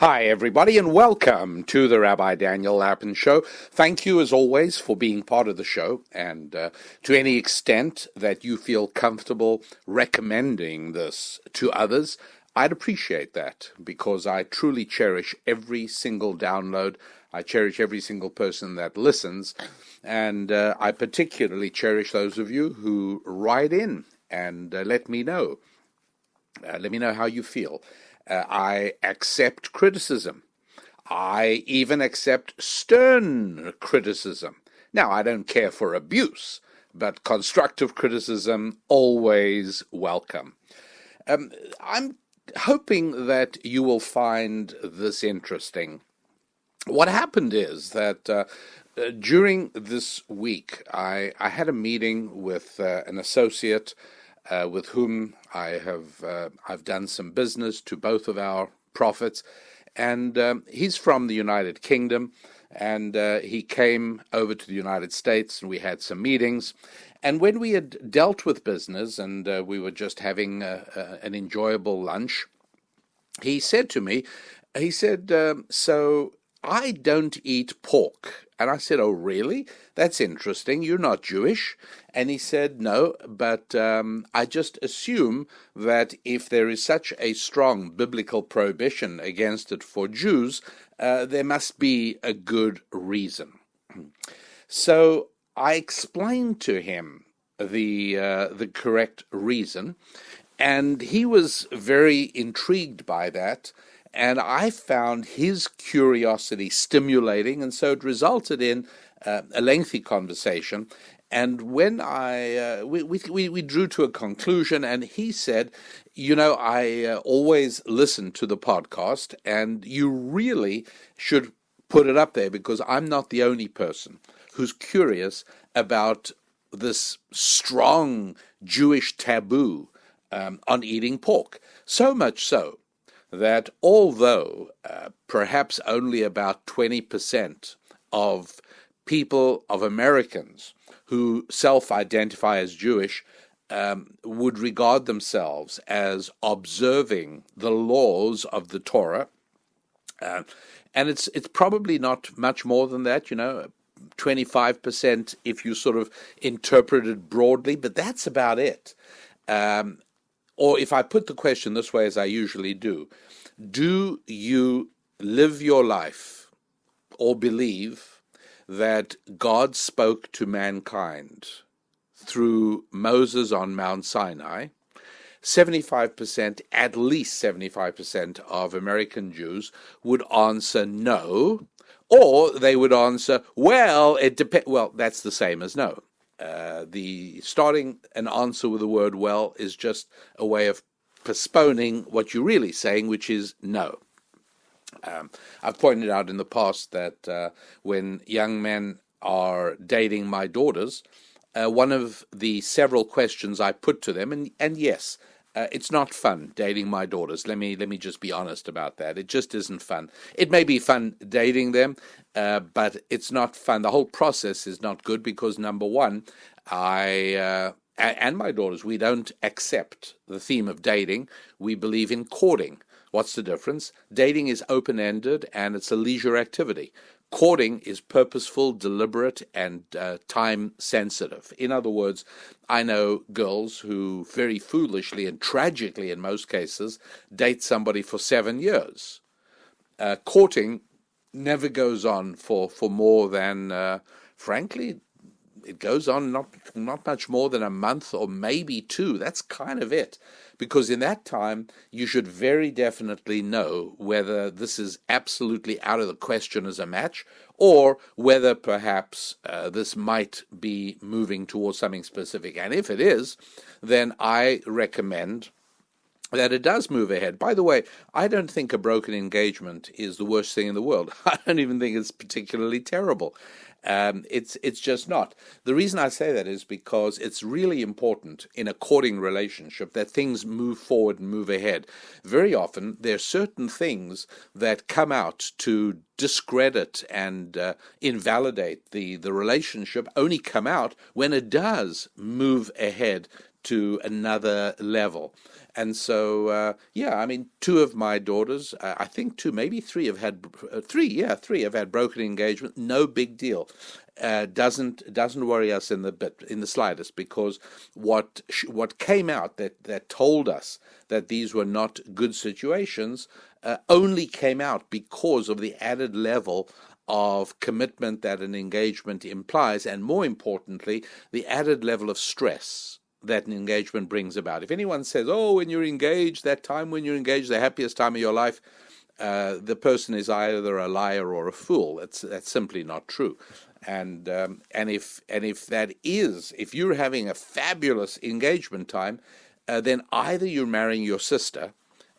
Hi, everybody, and welcome to the Rabbi Daniel Lapin Show. Thank you, as always, for being part of the show, and to any extent that you feel comfortable recommending this to others, I'd appreciate that, because I truly cherish every single download. I cherish every single person that listens, and I particularly cherish those of you who write in and let me know. Let me know how you feel. I accept criticism. I even accept stern criticism. Now, I don't care for abuse, but constructive criticism, always welcome. I'm hoping that you will find this interesting. What happened is that during this week, I had a meeting with an associate with whom I've done some business to both of our prophets, and he's from the United Kingdom, and he came over to the United States, and we had some meetings. And when we had dealt with business, and we were just having an enjoyable lunch, he said to me, so I don't eat pork. And I said, oh, really? That's interesting. You're not Jewish. And he said, no, but I just assume that if there is such a strong biblical prohibition against it for Jews, there must be a good reason. So I explained to him the correct reason, and he was very intrigued by that. And I found his curiosity stimulating, and so it resulted in a lengthy conversation. And when we drew to a conclusion, and he said, I always listen to the podcast, and you really should put it up there, because I'm not the only person who's curious about this strong Jewish taboo on eating pork. So much so that although perhaps only about 20% of people, of Americans who self-identify as Jewish, would regard themselves as observing the laws of the Torah, and it's probably not much more than that, 25% if you sort of interpret it broadly, but that's about it. Or if I put the question this way, as I usually do you live your life or believe that God spoke to mankind through Moses on Mount Sinai? 75%, at least 75% of American Jews would answer no, or they would answer, well, it depends. Well, that's the same as no. The starting an answer with the word well is just a way of postponing what you're really saying, which is no. I've pointed out in the past that when young men are dating my daughters, one of the several questions I put to them, and yes, it's not fun dating my daughters. Let me just be honest about that. It just isn't fun. It may be fun dating them, but it's not fun. The whole process is not good because, number one, I and my daughters, we don't accept the theme of dating. We believe in courting. What's the difference? Dating is open-ended and it's a leisure activity. Courting is purposeful, deliberate, and time-sensitive. In other words, I know girls who very foolishly and tragically, in most cases, date somebody for 7 years. Courting never goes on for more than, frankly, it goes on not much more than a month or maybe two. That's kind of it. Because in that time, you should very definitely know whether this is absolutely out of the question as a match, or whether perhaps this might be moving towards something specific. And if it is, then I recommend that it does move ahead. By the way, I don't think a broken engagement is the worst thing in the world. I don't even think it's particularly terrible. It's just not. The reason I say that is because it's really important in a courting relationship that things move forward and move ahead. Very often, there are certain things that come out to discredit and invalidate the relationship, only come out when it does move ahead to another level. And so, I mean, two of my daughters, I think two, maybe three have had three have had broken engagement. No big deal. Doesn't worry us in the slightest, because what came out that told us that these were not good situations only came out because of the added level of commitment that an engagement implies, and more importantly, the added level of stress that an engagement brings about. If anyone says, "Oh, when you're engaged, that time when you're engaged, the happiest time of your life," the person is either a liar or a fool. That's simply not true. And if you're having a fabulous engagement time, then either you're marrying your sister,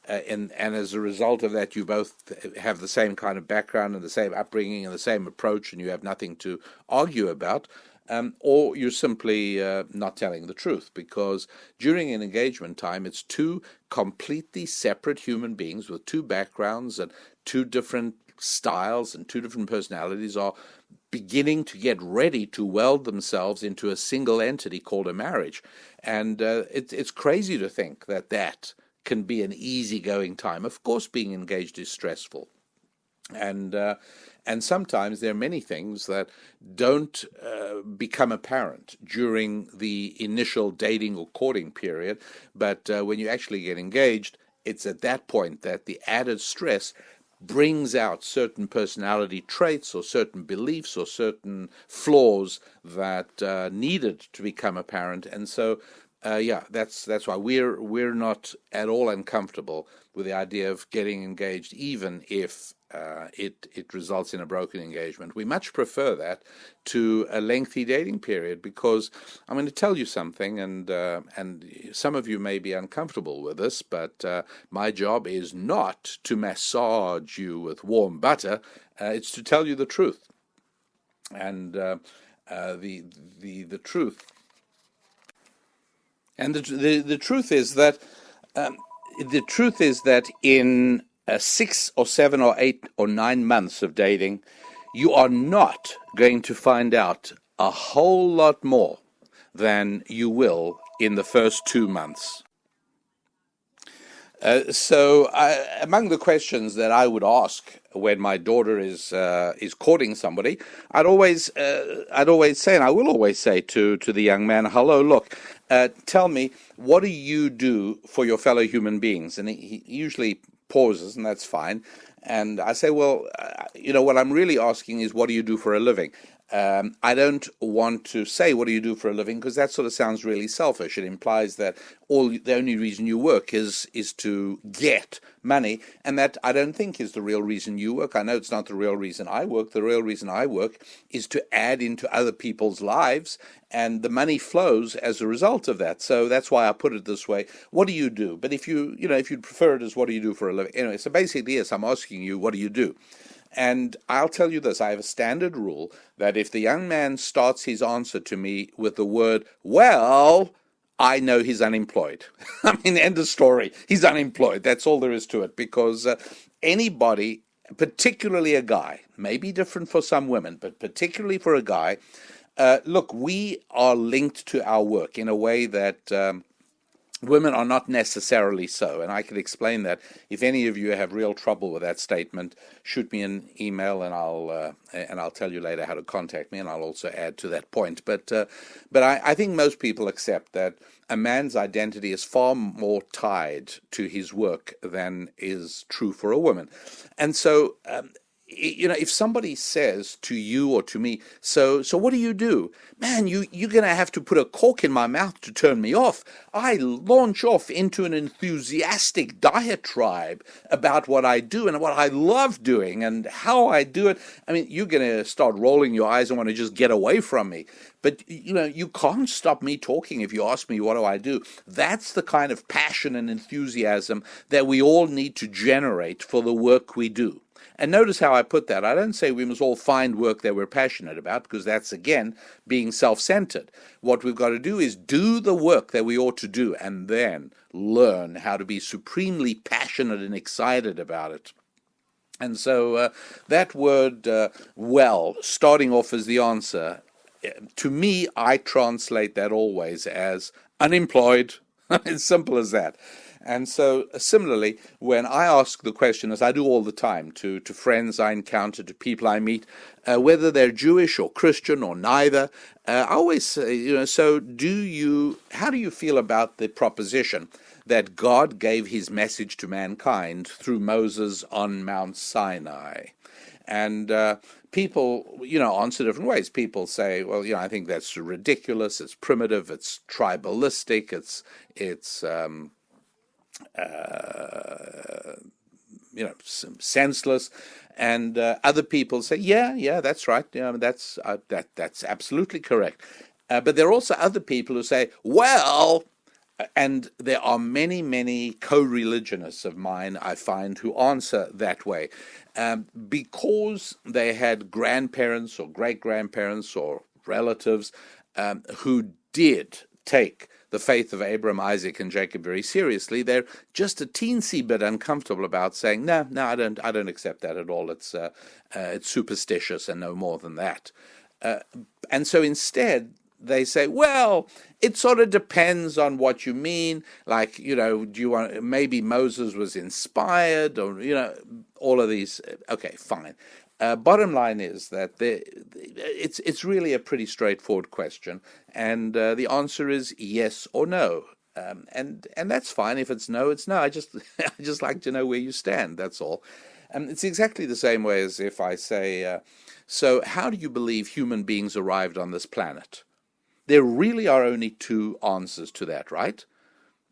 and as a result of that, you both have the same kind of background and the same upbringing and the same approach, and you have nothing to argue about, or you're simply not telling the truth, because during an engagement time, it's two completely separate human beings with two backgrounds and two different styles and two different personalities are beginning to get ready to weld themselves into a single entity called a marriage. And it's crazy to think that can be an easygoing time. Of course, being engaged is stressful. And sometimes there are many things that don't become apparent during the initial dating or courting period, but when you actually get engaged, it's at that point that the added stress brings out certain personality traits or certain beliefs or certain flaws that needed to become apparent. And so that's why we're not at all uncomfortable with the idea of getting engaged, even if it results in a broken engagement. We much prefer that to a lengthy dating period, because I'm going to tell you something, and some of you may be uncomfortable with this, but my job is not to massage you with warm butter. It's to tell you the truth, and the truth. And the truth is that in 6 or 7 or 8 or 9 months of dating, you are not going to find out a whole lot more than you will in the first 2 months. So among the questions that I would ask when my daughter is courting somebody, I'd always say, and I will always say to the young man, "Hello, look, tell me, what do you do for your fellow human beings?" And he usually pauses, and that's fine. And I say, "Well, what I'm really asking is, what do you do for a living?" I don't want to say, "What do you do for a living?" because that sort of sounds really selfish. It implies that the only reason you work is to get money, and that I don't think is the real reason you work. I know it's not the real reason I work. The real reason I work is to add into other people's lives, and the money flows as a result of that. So that's why I put it this way: what do you do? But if you'd prefer it as, what do you do for a living? Anyway, so basically, yes, I'm asking you, what do you do? And I'll tell you this, I have a standard rule that if the young man starts his answer to me with the word, "well," I know he's unemployed. I mean, end of story. He's unemployed. That's all there is to it, because anybody, particularly a guy, may be different for some women, but particularly for a guy, look, we are linked to our work in a way that women are not necessarily so, and I can explain that. If any of you have real trouble with that statement, shoot me an email, and I'll tell you later how to contact me, and I'll also add to that point. But I think most people accept that a man's identity is far more tied to his work than is true for a woman, and so. If somebody says to you or to me, so what do you do? Man, you're going to have to put a cork in my mouth to turn me off. I launch off into an enthusiastic diatribe about what I do and what I love doing and how I do it. I mean, you're going to start rolling your eyes and want to just get away from me. But, you can't stop me talking if you ask me, what do I do? That's the kind of passion and enthusiasm that we all need to generate for the work we do. And notice how I put that. I don't say we must all find work that we're passionate about, because that's, again, being self-centered. What we've got to do is do the work that we ought to do, and then learn how to be supremely passionate and excited about it. And so that word, "well," starting off as the answer, to me, I translate that always as unemployed. It's simple as that. And so, similarly, when I ask the question, as I do all the time, to friends I encounter, to people I meet, whether they're Jewish or Christian or neither, I always say, so how do you feel about the proposition that God gave his message to mankind through Moses on Mount Sinai? And people, answer different ways. People say, well, I think that's ridiculous. It's primitive. It's tribalistic. It's senseless. And other people say, yeah, that's right. That's absolutely correct. But there are also other people who say, well. And there are many, many co-religionists of mine, I find, who answer that way. Because they had grandparents or great-grandparents or relatives who did take the faith of Abraham, Isaac, and Jacob very seriously, they're just a teensy bit uncomfortable about saying, no, I don't accept that at all. It's superstitious and no more than that. And so instead, they say, well, it sort of depends on what you mean. Like, do you want, maybe Moses was inspired, or, all of these. Okay, fine. Bottom line is that it's really a pretty straightforward question, and the answer is yes or no. And that's fine. If it's no, it's no. I just like to know where you stand. That's all. It's exactly the same way as if I say, so how do you believe human beings arrived on this planet? There really are only two answers to that, right?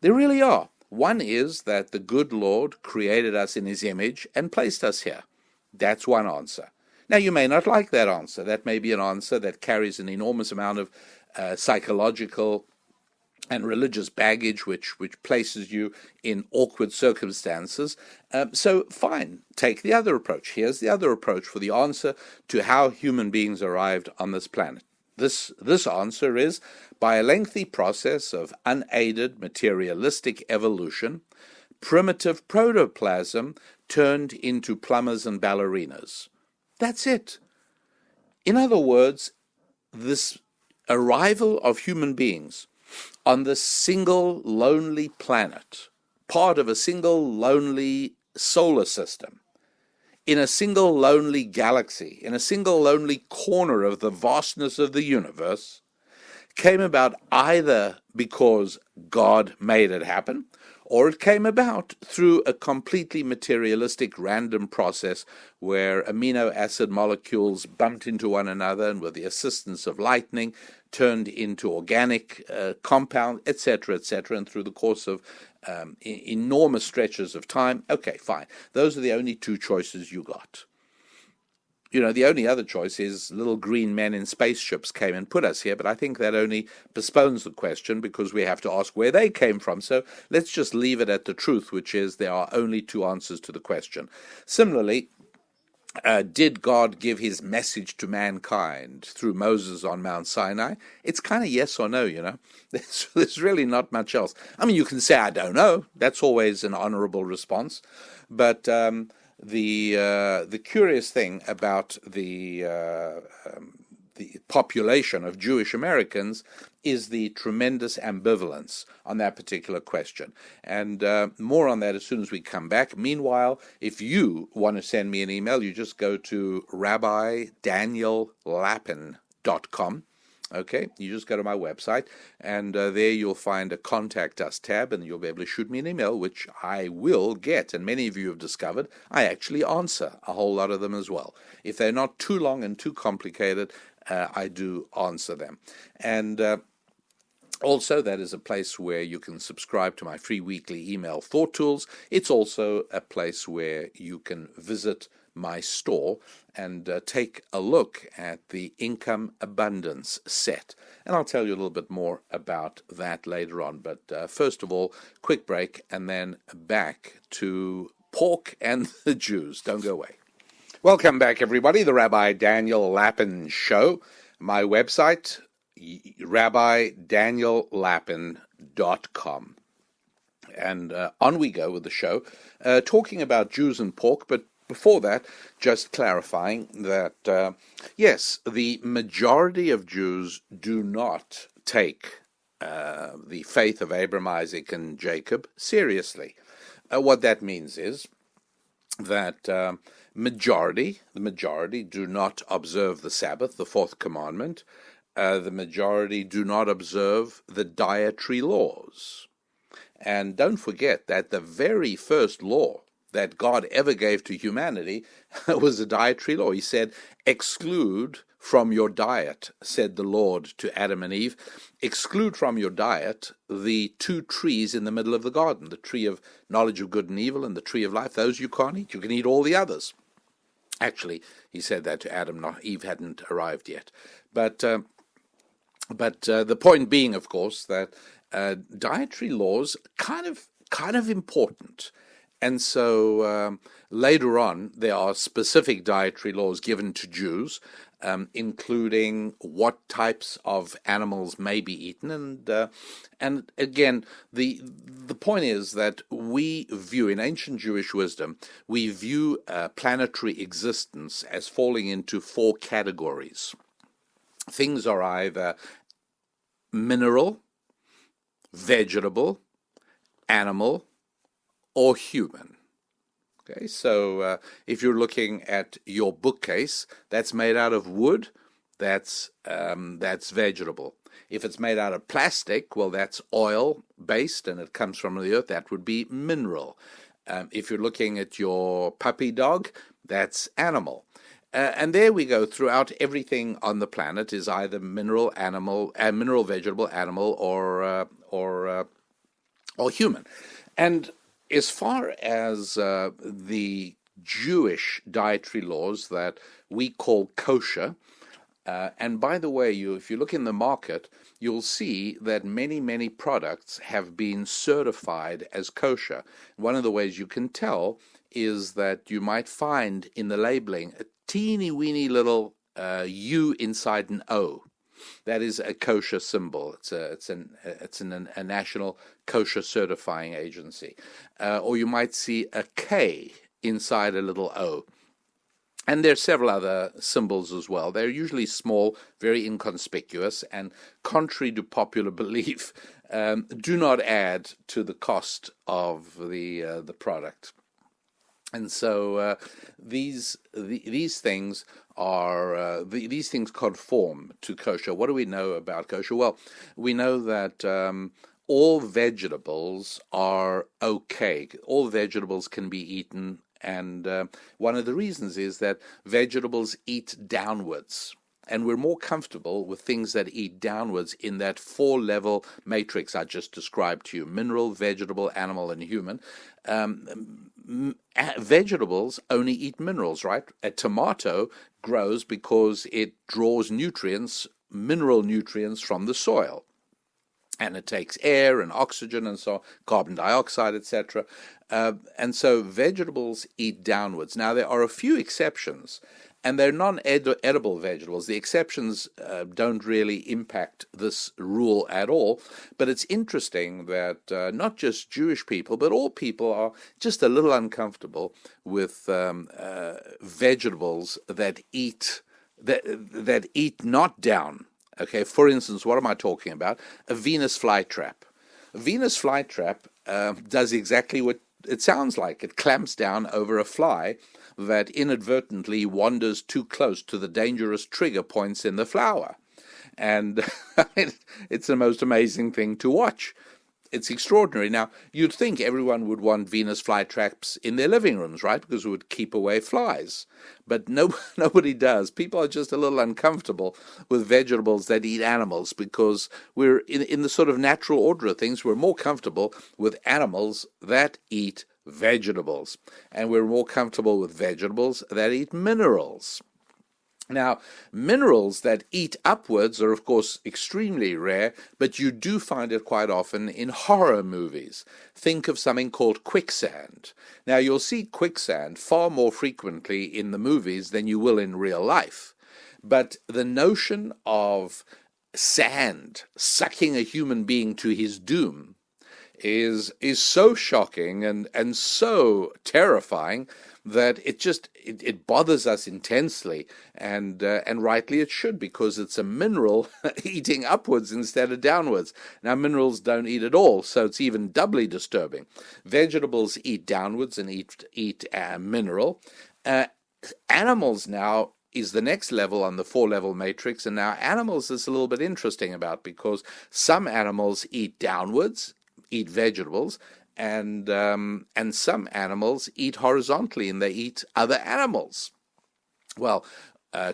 There really are. One is that the good Lord created us in his image and placed us here. That's one answer. Now, you may not like that answer. That may be an answer that carries an enormous amount of psychological and religious baggage, which places you in awkward circumstances. So fine, take the other approach. Here's the other approach for the answer to how human beings arrived on this planet. This answer is, by a lengthy process of unaided materialistic evolution, primitive protoplasm turned into plumbers and ballerinas. That's it. In other words, this arrival of human beings on this single lonely planet, part of a single lonely solar system, in a single lonely galaxy, in a single lonely corner of the vastness of the universe, came about either because God made it happen, or it came about through a completely materialistic random process where amino acid molecules bumped into one another and with the assistance of lightning turned into organic compound, etc., and through the course of enormous stretches of time. Okay, fine. Those are the only two choices you got. The only other choice is little green men in spaceships came and put us here, but I think that only postpones the question because we have to ask where they came from. So let's just leave it at the truth, which is there are only two answers to the question. Similarly, did God give his message to mankind through Moses on Mount Sinai? It's kind of yes or no, There's really not much else. I mean, you can say, I don't know. That's always an honorable response. But the curious thing about the population of Jewish Americans is the tremendous ambivalence on that particular question. And more on that as soon as we come back. Meanwhile, if you want to send me an email, you just go to rabbidaniellapin.com. Okay, you just go to my website, and there you'll find a Contact Us tab, and you'll be able to shoot me an email, which I will get. And many of you have discovered I actually answer a whole lot of them as well. If they're not too long and too complicated, I do answer them. And also, that is a place where you can subscribe to my free weekly email thought tools. It's also a place where you can visit my store and take a look at the income abundance set. And I'll tell you a little bit more about that later on. But first of all, quick break and then back to pork and the Jews. Don't go away. Welcome back, everybody. The Rabbi Daniel Lapin Show. My website, rabbidaniellapin.com. And on we go with the show, talking about Jews and pork, but before that, just clarifying that, yes, the majority of Jews do not take the faith of Abraham, Isaac, and Jacob seriously. What that means is that the majority do not observe the Sabbath, the fourth commandment. The majority do not observe the dietary laws. And don't forget that the very first law that God ever gave to humanity was a dietary law. He said, exclude from your diet, said the Lord to Adam and Eve, exclude from your diet the two trees in the middle of the garden, the tree of knowledge of good and evil and the tree of life. Those you can't eat. You can eat all the others. Actually, he said that to Adam. Eve hadn't arrived yet. But the point being, of course, that dietary laws kind of important. And so later on, there are specific dietary laws given to Jews, including what types of animals may be eaten. And again, the point is that we view, in ancient Jewish wisdom, we view planetary existence as falling into four categories. Things are either mineral, vegetable, animal, or human. Okay, so if you're looking at your bookcase, that's made out of wood, that's vegetable. If it's made out of plastic, well, that's oil-based and it comes from the earth. That would be mineral. If you're looking at your puppy dog, that's animal. And there we go. Throughout everything on the planet is either mineral, vegetable, animal, or human. And as far as the Jewish dietary laws that we call kosher, and by the way, if you look in the market, you'll see that many products have been certified as kosher. One of the ways you can tell is that you might find in the labeling a teeny-weeny little U inside an O. That is a kosher symbol. It's a national kosher certifying agency. Or you might see a K inside a little O. And there are several other symbols as well. They're usually small, very inconspicuous, and contrary to popular belief, do not add to the cost of the product. And so these things are these things conform to kosher. What do we know about kosher? Well, we know that all vegetables are okay. All vegetables can be eaten, and one of the reasons is that vegetables eat downwards. And we're more comfortable with things that eat downwards in that four-level matrix I just described to you: mineral, vegetable, animal, and human. Vegetables only eat minerals, right? A tomato grows because it draws nutrients, mineral nutrients, from the soil. And it takes air and oxygen and so on, carbon dioxide, etc. And so vegetables eat downwards. Now, there are a few exceptions, and they're non-edible vegetables. The exceptions don't really impact this rule at all. But it's interesting that not just Jewish people, but all people are just a little uncomfortable with vegetables that eat not down. Okay, for instance, what am I talking about? A Venus flytrap. A Venus flytrap does exactly what it sounds like. It clamps down over a fly that inadvertently wanders too close to the dangerous trigger points in the flower. And it's the most amazing thing to watch. It's extraordinary. Now, you'd think everyone would want Venus flytraps in their living rooms, right? Because it would keep away flies. But nobody does. People are just a little uncomfortable with vegetables that eat animals, because we're in the sort of natural order of things, we're more comfortable with animals that eat vegetables. And we're more comfortable with vegetables that eat minerals. Now, minerals that eat upwards are, of course, extremely rare, but you do find it quite often in horror movies. Think of something called quicksand. Now, you'll see quicksand far more frequently in the movies than you will in real life. But the notion of sand sucking a human being to his doom is so shocking and so terrifying that it bothers us intensely, and rightly it should, because it's a mineral eating upwards instead of downwards. Now, minerals don't eat at all, so it's even doubly disturbing. Vegetables eat downwards and eat mineral. Animals now is the next level on the 4-level matrix, and now animals is a little bit interesting about, because some animals eat downwards, eat vegetables, and some animals eat horizontally, and they eat other animals. Well,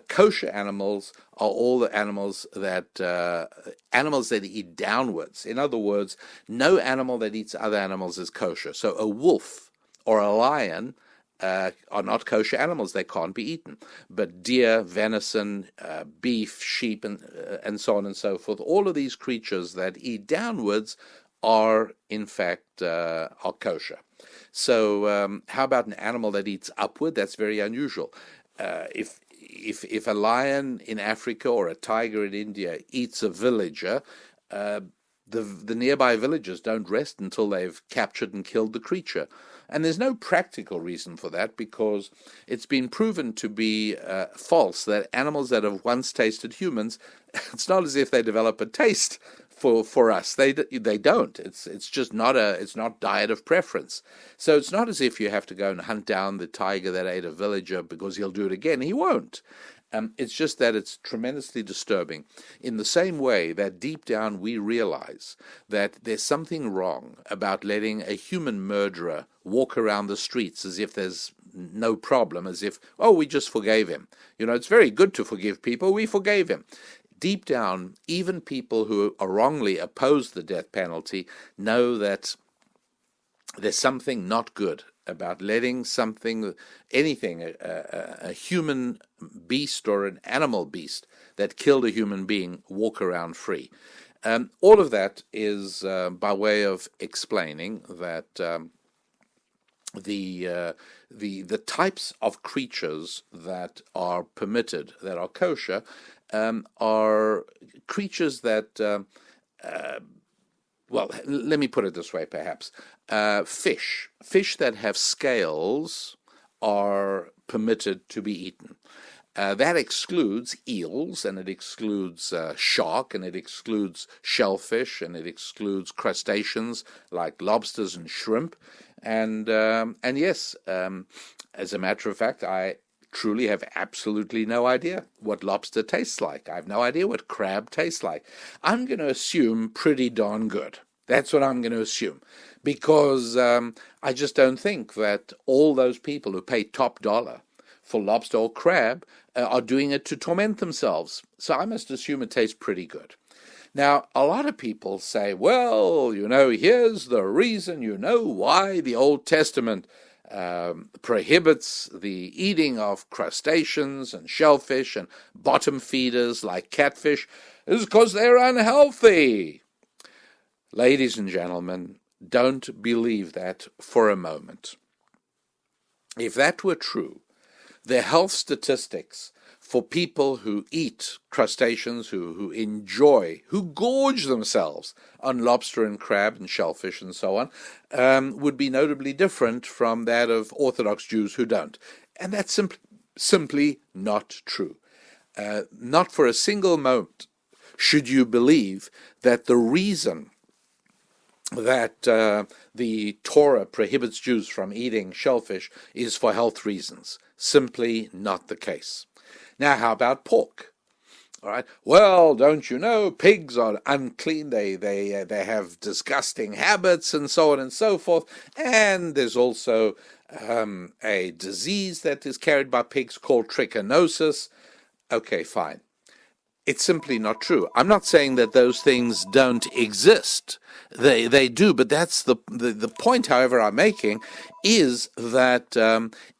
kosher animals are all the animals that eat downwards. In other words, no animal that eats other animals is kosher. So a wolf or a lion are not kosher animals; they can't be eaten. But deer, venison, beef, sheep, and so on and so forth, all of these creatures that eat downwards are in fact are kosher. So how about an animal that eats upward? That's very unusual. If a lion in Africa or a tiger in India eats a villager, the nearby villagers don't rest until they've captured and killed the creature. And there's no practical reason for that, because it's been proven to be false, that animals that have once tasted humans, it's not as if they develop a taste for us. They don't. It's just not diet of preference. So it's not as if you have to go and hunt down the tiger that ate a villager because he'll do it again. He won't. It's just that it's tremendously disturbing. In the same way that deep down we realize that there's something wrong about letting a human murderer walk around the streets as if there's no problem, as if, oh, we just forgave him. It's very good to forgive people. We forgave him. Deep down, even people who are wrongly oppose the death penalty know that there's something not good about letting anything, a human beast or an animal beast that killed a human being, walk around free. All of that is by way of explaining that the types of creatures that are permitted, that are kosher, are creatures that, well, let me put it this way, perhaps. Fish that have scales are permitted to be eaten. That excludes eels, and it excludes shark, and it excludes shellfish, and it excludes crustaceans like lobsters and shrimp. And yes, as a matter of fact, I truly have absolutely no idea what lobster tastes like. I have no idea what crab tastes like. I'm going to assume pretty darn good. That's what I'm going to assume, because I just don't think that all those people who pay top dollar for lobster or crab are doing it to torment themselves. So I must assume it tastes pretty good. Now, a lot of people say, well, here's the reason, why the Old Testament prohibits the eating of crustaceans and shellfish and bottom feeders like catfish, is because they're unhealthy. Ladies and gentlemen, don't believe that for a moment. If that were true, the health statistics for people who eat crustaceans, who gorge themselves on lobster and crab and shellfish and so on, would be notably different from that of Orthodox Jews who don't. And that's simply not true. Not for a single moment should you believe that the reason that the Torah prohibits Jews from eating shellfish is for health reasons. Simply not the case. Now, how about pork? All right. Well, don't you know, pigs are unclean. They have disgusting habits and so on and so forth. And there's also a disease that is carried by pigs called trichinosis. Okay, fine. It's simply not true. I'm not saying that those things don't exist. They do, but that's the point, however, I'm making, is that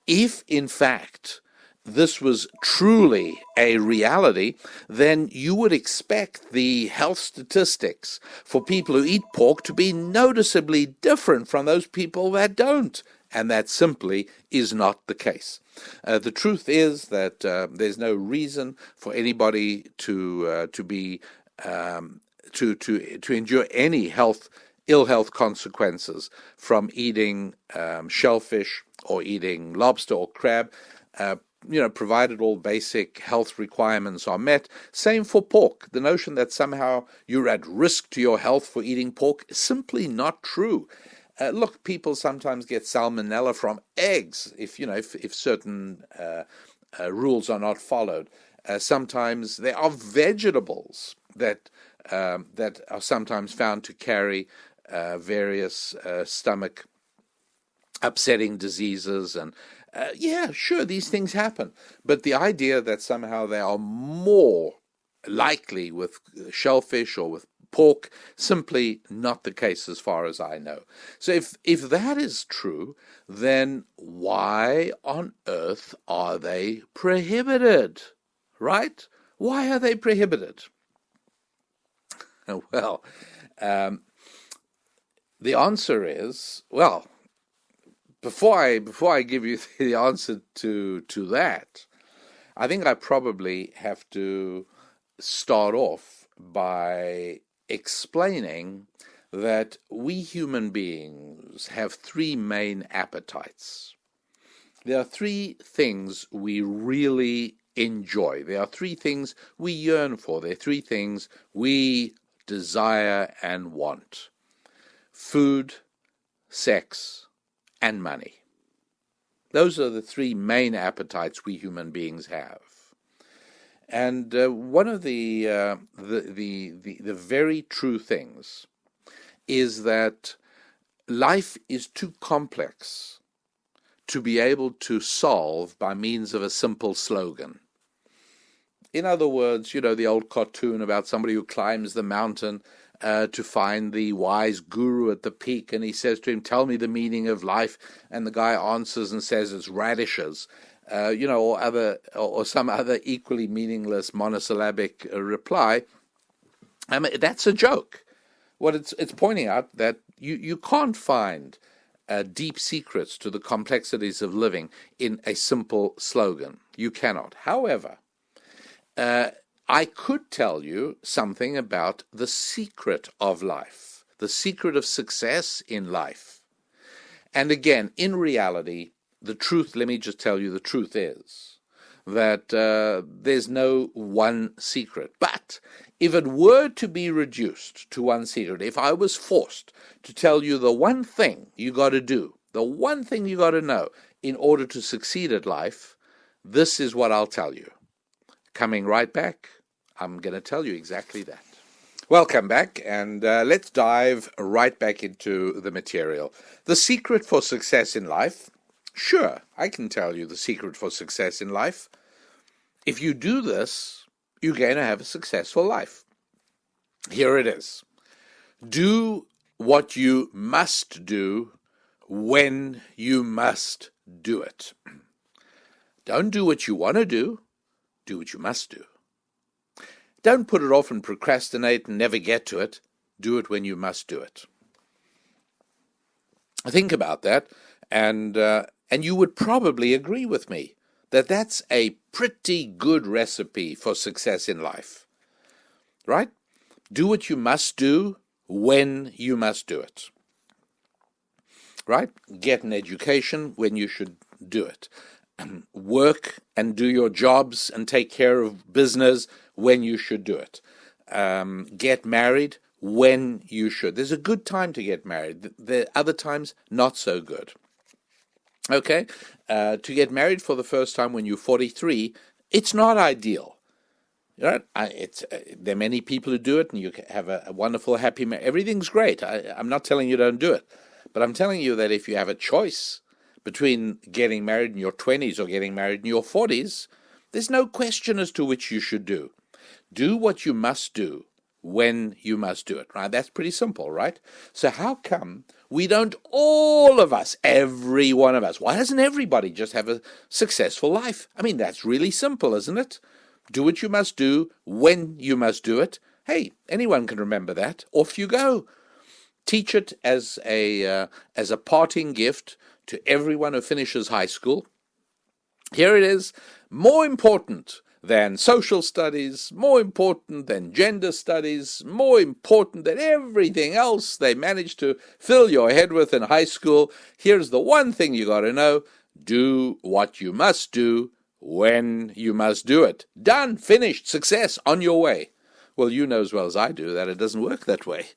if, in fact, this was truly a reality, then you would expect the health statistics for people who eat pork to be noticeably different from those people that don't. And that simply is not the case. The truth is that there's no reason for anybody to endure any health ill health consequences from eating shellfish or eating lobster or crab, provided all basic health requirements are met. Same for pork. The notion that somehow you're at risk to your health for eating pork is simply not true. Look, people sometimes get salmonella from eggs if certain rules are not followed. Sometimes there are vegetables that are sometimes found to carry various stomach upsetting diseases, and sure, these things happen. But the idea that somehow they are more likely with shellfish or with pork, simply not the case as far as I know. So if that is true, then why on earth are they prohibited? Right? Why are they prohibited? Well, the answer is, well, before I give you the answer to that, I think I probably have to start off by explaining that we human beings have three main appetites. There are three things we really enjoy. There are three things we yearn for. There are three things we desire and want: food, sex, and money. Those are the three main appetites we human beings have. And one of the very true things is that life is too complex to be able to solve by means of a simple slogan. In other words, the old cartoon about somebody who climbs the mountain to find the wise guru at the peak, and he says to him, "Tell me the meaning of life," and the guy answers and says it's radishes, or some other equally meaningless monosyllabic reply. That's a joke. What it's pointing out that you can't find deep secrets to the complexities of living in a simple slogan. You cannot. However, I could tell you something about the secret of life, the secret of success in life. And again, in reality, the truth, let me just tell you, the truth is that there's no one secret. But if it were to be reduced to one secret, if I was forced to tell you the one thing you got to do, the one thing you got to know in order to succeed at life, this is what I'll tell you. Coming right back, I'm going to tell you exactly that. Welcome back, and let's dive right back into the material. The secret for success in life. Sure, I can tell you the secret for success in life. If you do this, you're going to have a successful life. Here it is. Do what you must do when you must do it. Don't do what you want to do. Do what you must do. Don't put it off and procrastinate and never get to it. Do it when you must do it. Think about that, and you would probably agree with me that that's a pretty good recipe for success in life, right? Do what you must do when you must do it, right? Get an education when you should do it. Work and do your jobs and take care of business when you should do it. Get married when you should. There's a good time to get married. There are other times not so good. Okay? To get married for the first time when you're 43, it's not ideal. Right? There are many people who do it, and you have a wonderful, happy marriage. Everything's great. I'm not telling you don't do it. But I'm telling you that if you have a choice between getting married in your 20s or getting married in your 40s, there's no question as to which you should do. Do what you must do when you must do it, right? That's pretty simple, right? So how come we don't, all of us, every one of us, why doesn't everybody just have a successful life? I mean, that's really simple, isn't it? Do what you must do when you must do it. Hey, anyone can remember that. Off you go. Teach it as a parting gift to everyone who finishes high school. Here it is. More important than social studies, more important than gender studies, more important than everything else they managed to fill your head with in high school. Here's the one thing you got to know: do what you must do when you must do it. Done, finished, success, on your way. Well, you know as well as I do that it doesn't work that way,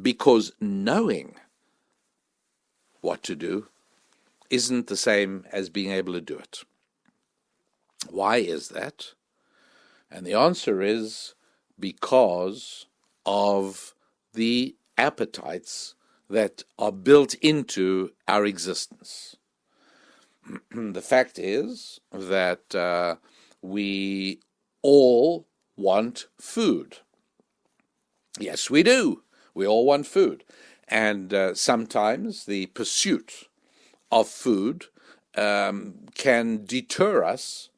because knowing what to do isn't the same as being able to do it. Why is that? And the answer is because of the appetites that are built into our existence. The fact is that we all want food. Yes, we do. We all want food. And sometimes the pursuit of food can deter us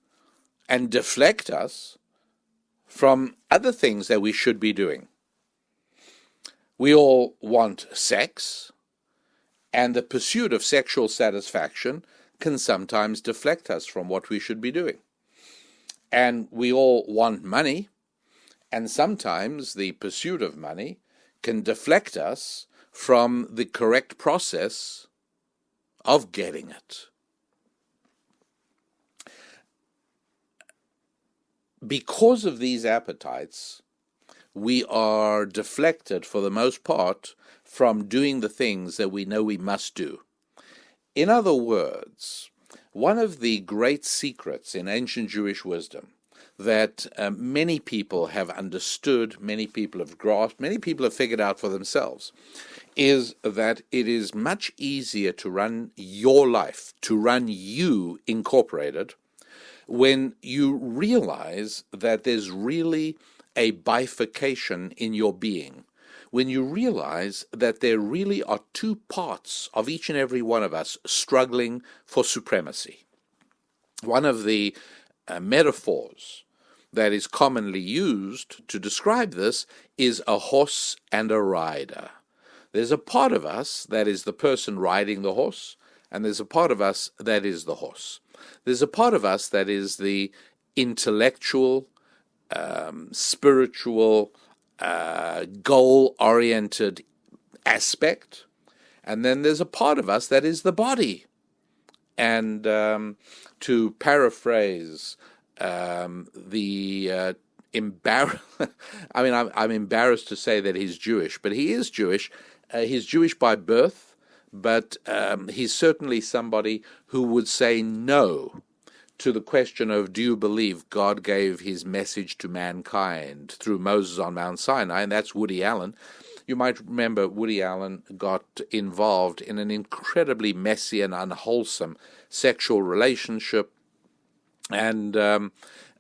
and deflect us from other things that we should be doing. We all want sex, and the pursuit of sexual satisfaction can sometimes deflect us from what we should be doing. And we all want money, and sometimes the pursuit of money can deflect us from the correct process of getting it. Because of these appetites, we are deflected for the most part from doing the things that we know we must do. In other words, one of the great secrets in ancient Jewish wisdom that many people have understood, many people have grasped, many people have figured out for themselves, is that it is much easier to run your life, to run you incorporated, when you realize that there's really a bifurcation in your being, when you realize that there really are two parts of each and every one of us struggling for supremacy. One of the metaphors that is commonly used to describe this is a horse and a rider. There's a part of us that is the person riding the horse, and there's a part of us that is the horse. There's a part of us that is the intellectual, spiritual, goal-oriented aspect, and then there's a part of us that is the body. And to paraphrase the I'm embarrassed to say that he's Jewish, but he is Jewish. He's Jewish by birth, but he's certainly somebody who would say no to the question of, do you believe God gave his message to mankind through Moses on Mount Sinai? And that's Woody Allen. You might remember Woody Allen got involved in an incredibly messy and unwholesome sexual relationship. And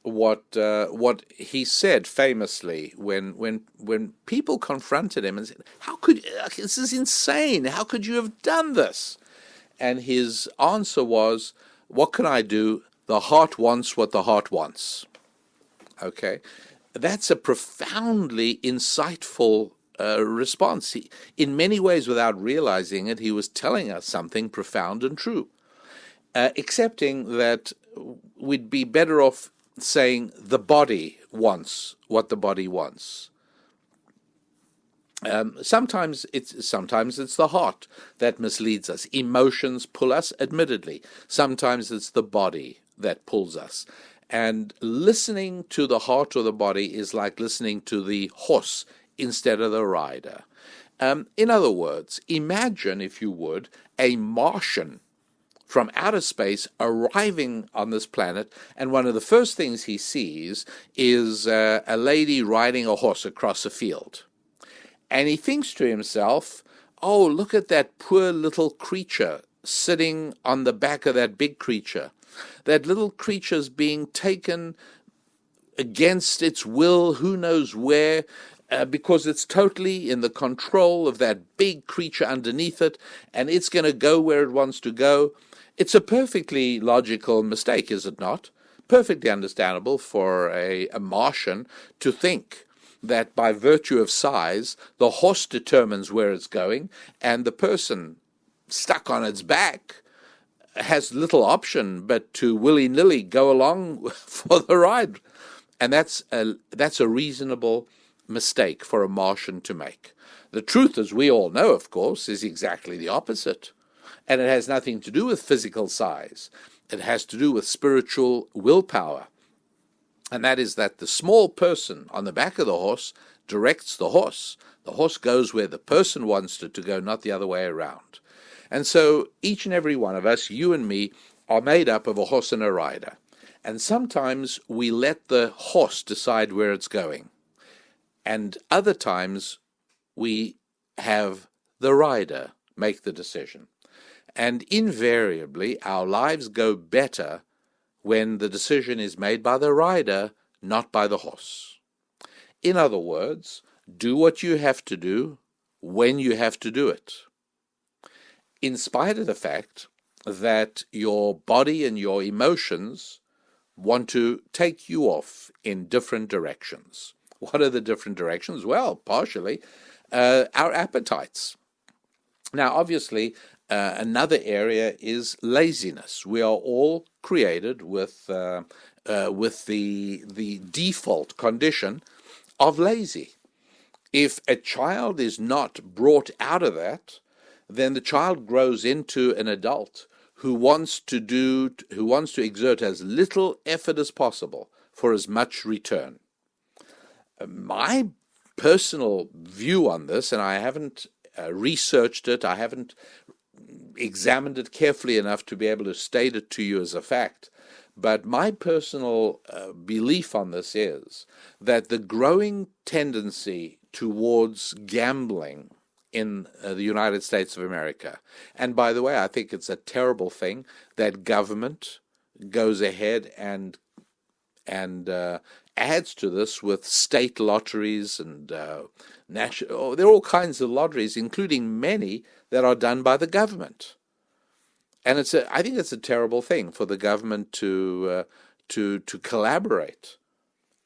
what he said famously when people confronted him and said, this is insane, how could you have done this? And his answer was, what can I do? The heart wants what the heart wants. Okay? That's a profoundly insightful response. In many ways, without realizing it, he was telling us something profound and true. Accepting that we'd be better off saying the body wants what the body wants. Sometimes it's the heart that misleads us. Emotions pull us, admittedly. Sometimes it's the body that pulls us. And listening to the heart or the body is like listening to the horse instead of the rider. In other words, imagine, if you would, a Martian from outer space arriving on this planet, and one of the first things he sees is a lady riding a horse across a field. And he thinks to himself, oh, look at that poor little creature sitting on the back of that big creature. That little creature's being taken against its will, who knows where, because it's totally in the control of that big creature underneath it, and it's going to go where it wants to go. It's a perfectly logical mistake, is it not? Perfectly understandable for a Martian to think that by virtue of size, the horse determines where it's going, and the person stuck on its back has little option but to willy-nilly go along for the ride. And that's a reasonable mistake for a Martian to make. The truth, as we all know, of course, is exactly the opposite. And it has nothing to do with physical size. It has to do with spiritual willpower. And that is that the small person on the back of the horse directs the horse. The horse goes where the person wants it to go, not the other way around. And so each and every one of us, you and me, are made up of a horse and a rider. And sometimes we let the horse decide where it's going. And other times we have the rider make the decision. And invariably our lives go better when the decision is made by the rider, not by the horse. In other words, do what you have to do when you have to do it, in spite of the fact that your body and your emotions want to take you off in different directions. What are the different directions? Well, partially our appetites. Now, obviously, another area is laziness. We are all created with the default condition of lazy. If a child is not brought out of that, then the child grows into an adult who wants to exert as little effort as possible for as much return. My personal view on this, and I haven't researched it, I haven't examined it carefully enough to be able to state it to you as a fact, but my personal belief on this is that the growing tendency towards gambling in the United States of America, and by the way, I think it's a terrible thing that government goes ahead and adds to this with state lotteries and national. There are all kinds of lotteries, including many that are done by the government. And I think it's a terrible thing for the government to collaborate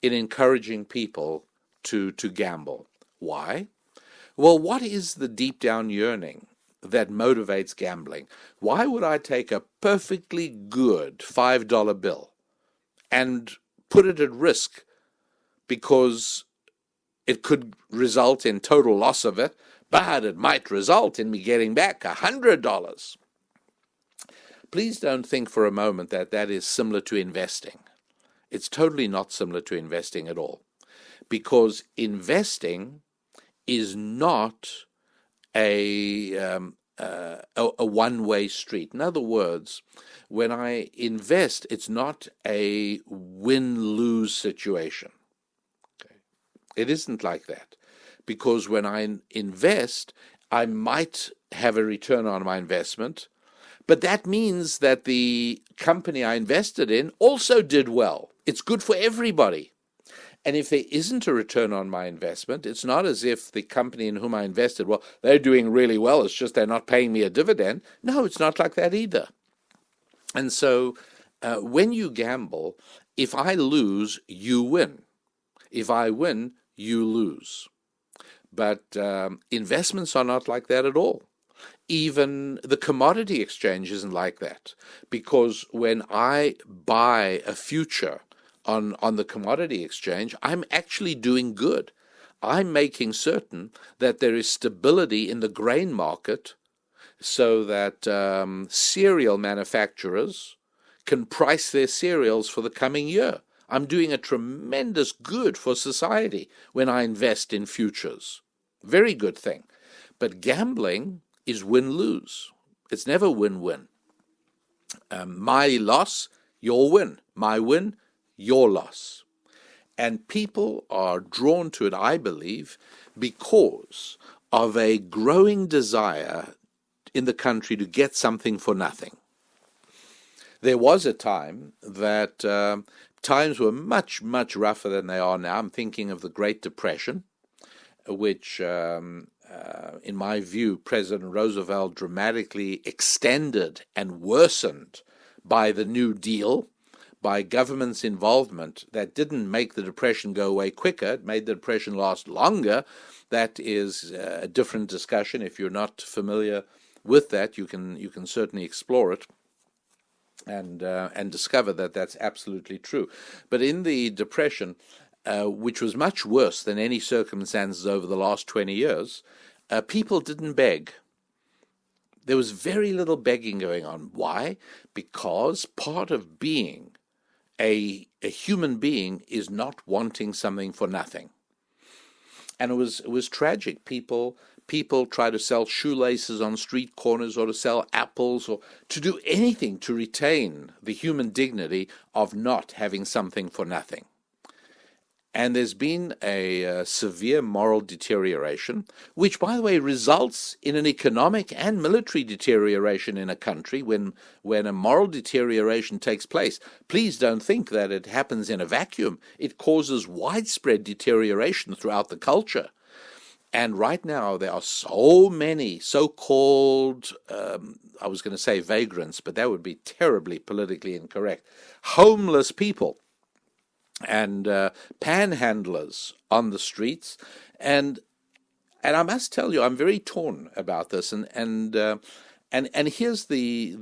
in encouraging people to gamble. Why? Well, what is the deep down yearning that motivates gambling? Why would I take a perfectly good $5 bill and put it at risk because it could result in total loss of it, but it might result in me getting back $100? Please don't think for a moment that that is similar to investing. It's totally not similar to investing at all, because investing is not a one-way street. In other words, when I invest, it's not a win-lose situation. Okay? It isn't like that, because when I invest, I might have a return on my investment, but that means that the company I invested in also did well. It's good for everybody. And if there isn't a return on my investment, it's not as if the company in whom I invested, well, they're doing really well, it's just they're not paying me a dividend. No, it's not like that either. And so when you gamble, if I lose, you win. If I win, you lose. But investments are not like that at all. Even the commodity exchange isn't like that, because when I buy a future on the commodity exchange, I'm actually doing good. I'm making certain that there is stability in the grain market so that cereal manufacturers can price their cereals for the coming year. I'm doing a tremendous good for society when I invest in futures. Very good thing. But gambling is win-lose. It's never win-win. My loss, your win. My win, your loss. And people are drawn to it, I believe, because of a growing desire in the country to get something for nothing. There was a time that times were much, much rougher than they are now. I'm thinking of the Great Depression, which, in my view, President Roosevelt dramatically extended and worsened by the New Deal, by government's involvement that didn't make the Depression go away quicker. It made the Depression last longer. That is a different discussion. If you're not familiar with that, you can certainly explore it. and discover that that's absolutely true. But in the Depression, which was much worse than any circumstances over the last 20 years, people didn't beg. There was very little begging going on. Why? Because part of being a human being is not wanting something for nothing. And it was tragic. People try to sell shoelaces on street corners, or to sell apples, or to do anything to retain the human dignity of not having something for nothing. And there's been a severe moral deterioration, which, by the way, results in an economic and military deterioration in a country. When a moral deterioration takes place, please don't think that it happens in a vacuum. It causes widespread deterioration throughout the culture. And right now, there are so many so-called, I was going to say vagrants, but that would be terribly politically incorrect, homeless people and panhandlers on the streets, and I must tell you, I'm very torn about this, and here's the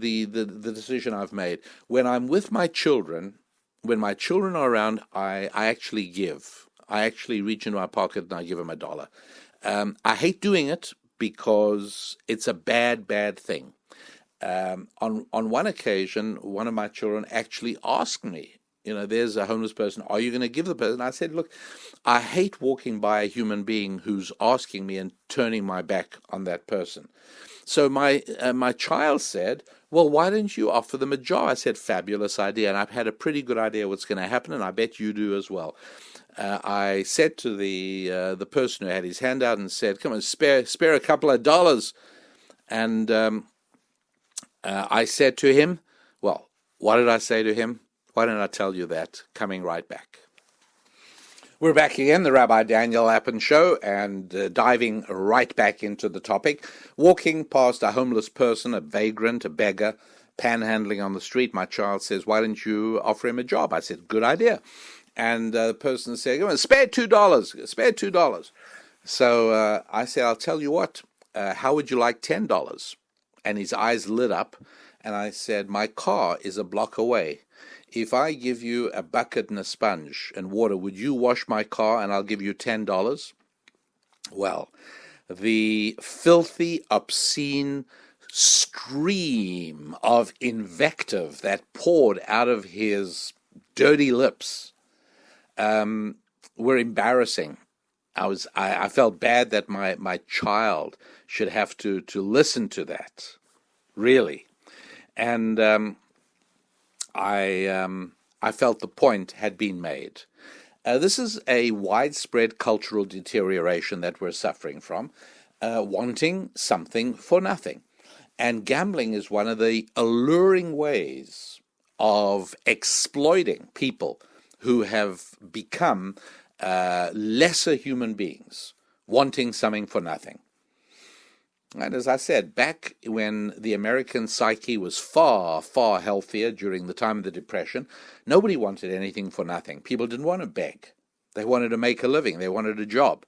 decision I've made. When I'm with my children, when my children are around, I actually give. I actually reach into my pocket and I give them $1. I hate doing it because it's a bad thing. On one occasion, one of my children actually asked me, there's a homeless person, are you going to give the person? I said, look, I hate walking by a human being who's asking me and turning my back on that person. So my child said, well, why don't you offer them a job? I said, fabulous idea, and I've had a pretty good idea what's going to happen, and I bet you do as well. I said to the person who had his hand out and said, come on, spare a couple of dollars. And I said to him, well, what did I say to him? Why don't I tell you that? Coming right back. We're back again, the Rabbi Daniel Lappin Show, and diving right back into the topic. Walking past a homeless person, a vagrant, a beggar, panhandling on the street, my child says, why don't you offer him a job? I said, good idea. And the person said, come on, spare $2. So I said, I'll tell you what, how would you like $10? And his eyes lit up, and I said, my car is a block away. If I give you a bucket and a sponge and water, would you wash my car and I'll give you $10? Well, the filthy, obscene stream of invective that poured out of his dirty lips were embarrassing. I felt bad that my child should have to listen to that, really. And I felt the point had been made. This is a widespread cultural deterioration that we're suffering from, wanting something for nothing. And gambling is one of the alluring ways of exploiting people who have become lesser human beings, wanting something for nothing. And as I said, back when the American psyche was far, far healthier during the time of the Depression, nobody wanted anything for nothing. People didn't want to beg. They wanted to make a living. They wanted a job.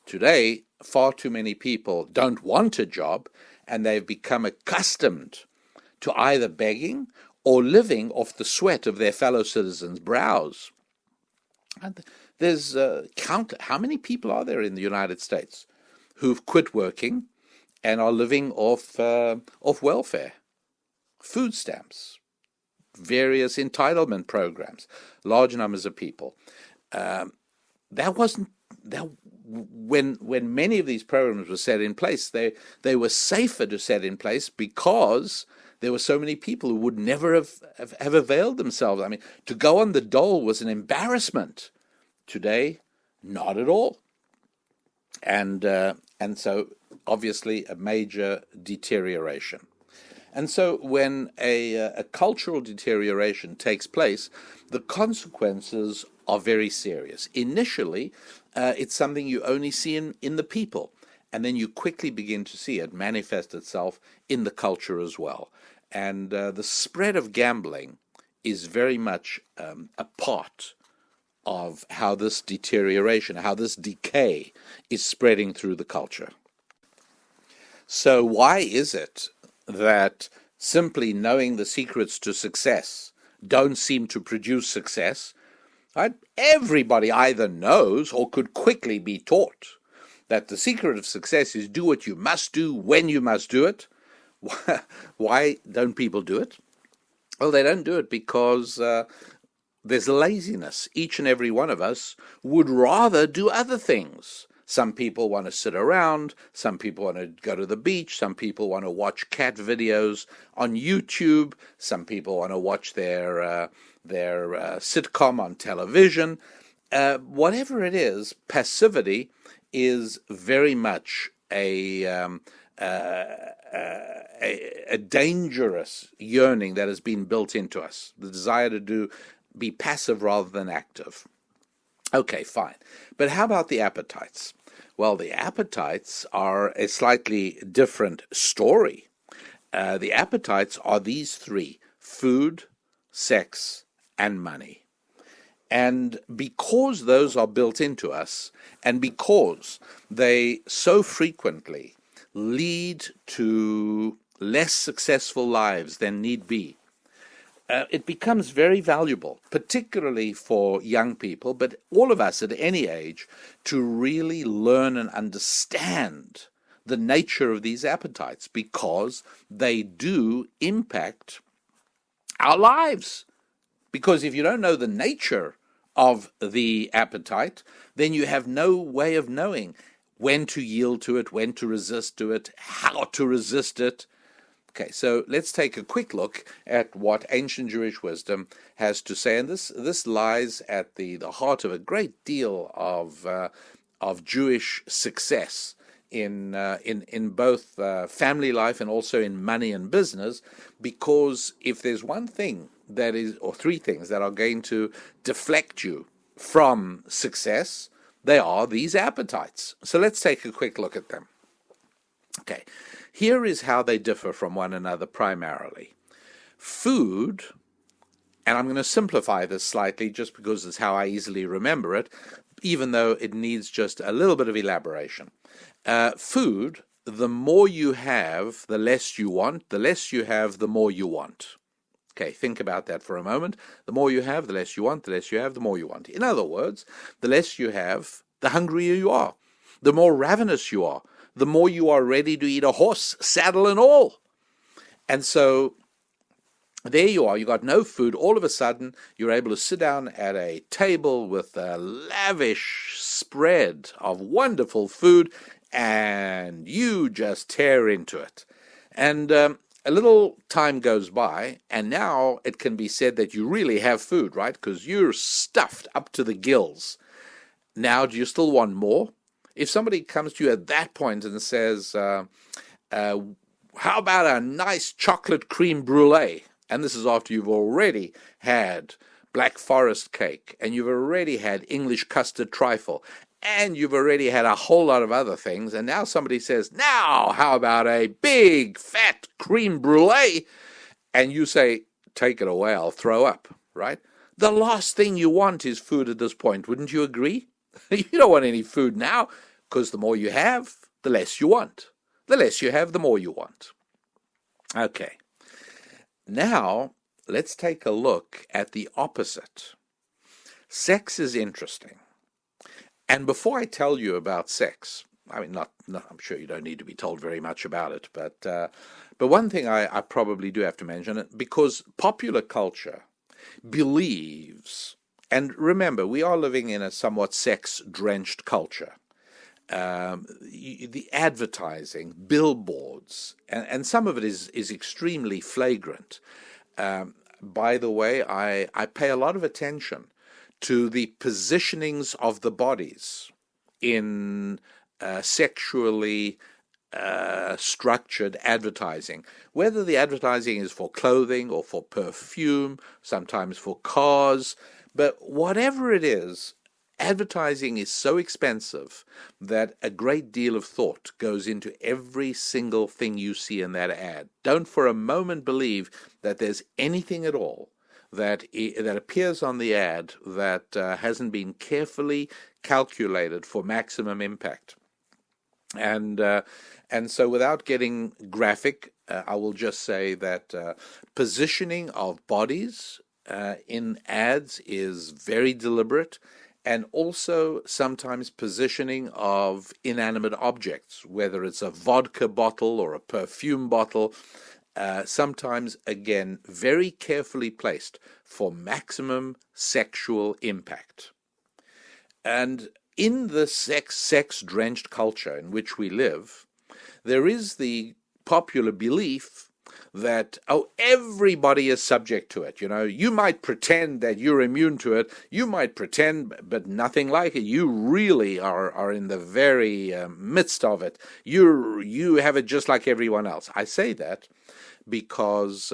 Today, far too many people don't want a job, and they've become accustomed to either begging or living off the sweat of their fellow citizens' brows. And there's how many people are there in the United States who've quit working and are living off welfare, food stamps, various entitlement programs, large numbers of people. When many of these programs were set in place, they were safer to set in place because there were so many people who would never have availed themselves. I mean, to go on the dole was an embarrassment. Today, not at all. And so, obviously, a major deterioration. And so when a cultural deterioration takes place, the consequences are very serious. Initially, it's something you only see in the people, and then you quickly begin to see it manifest itself in the culture as well. And the spread of gambling is very much a part of how this deterioration, how this decay is spreading through the culture. So why is it that simply knowing the secrets to success don't seem to produce success, right? Everybody either knows or could quickly be taught that the secret of success is do what you must do when you must do it. Why don't people do it? Well, they don't do it because there's laziness. Each and every one of us would rather do other things. Some people want to sit around, some people want to go to the beach, some people want to watch cat videos on YouTube, some people want to watch their sitcom on television. Whatever it is, passivity is very much a dangerous yearning that has been built into us, the desire to be passive rather than active. Okay, fine. But how about the appetites? Well, the appetites are a slightly different story. The appetites are these three: food, sex, and money. And because those are built into us, and because they so frequently lead to less successful lives than need be, it becomes very valuable, particularly for young people, but all of us at any age, to really learn and understand the nature of these appetites, because they do impact our lives. Because if you don't know the nature of the appetite, then you have no way of knowing when to yield to it, when to resist to it, how to resist it. Okay, so let's take a quick look at what ancient Jewish wisdom has to say, and this lies at the heart of a great deal of Jewish success in both family life and also in money and business. Because if there's one thing that is, or three things that are going to deflect you from success, they are these appetites. So let's take a quick look at them. Okay. Here is how they differ from one another primarily. Food, and I'm going to simplify this slightly just because it's how I easily remember it, even though it needs just a little bit of elaboration. Food, the more you have, the less you want. The less you have, the more you want. Okay, think about that for a moment. The more you have, the less you want. The less you have, the more you want. In other words, the less you have, the hungrier you are. The more ravenous you are, the more you are ready to eat a horse, saddle and all. And so there you are, you got no food. All of a sudden, you're able to sit down at a table with a lavish spread of wonderful food, and you just tear into it. And a little time goes by, and now it can be said that you really have food, right? Because you're stuffed up to the gills. Now, do you still want more? If somebody comes to you at that point and says, how about a nice chocolate cream brulee? And this is after you've already had Black Forest cake, and you've already had English custard trifle, and you've already had a whole lot of other things, and now somebody says, now, how about a big, fat cream brulee? And you say, take it away, I'll throw up, right? The last thing you want is food at this point, wouldn't you agree? You don't want any food now, because the more you have, the less you want. The less you have, the more you want. Okay. Now, let's take a look at the opposite. Sex is interesting. And before I tell you about sex, I mean, I'm sure you don't need to be told very much about it, but one thing I probably do have to mention, because popular culture believes, and remember, we are living in a somewhat sex-drenched culture. The advertising, billboards, and some of it is extremely flagrant. By the way, I pay a lot of attention to the positionings of the bodies in sexually structured advertising, whether the advertising is for clothing or for perfume, sometimes for cars, but whatever it is, advertising is so expensive that a great deal of thought goes into every single thing you see in that ad. Don't for a moment believe that there's anything at all that appears on the ad that hasn't been carefully calculated for maximum impact. And so without getting graphic, I will just say that positioning of bodies in ads is very deliberate, and also sometimes positioning of inanimate objects, whether it's a vodka bottle or a perfume bottle, sometimes, again, very carefully placed for maximum sexual impact. And in the sex-drenched culture in which we live, there is the popular belief that, everybody is subject to it. You might pretend that you're immune to it. You might pretend, but nothing like it. You really are in the very midst of it. You have it just like everyone else. I say that because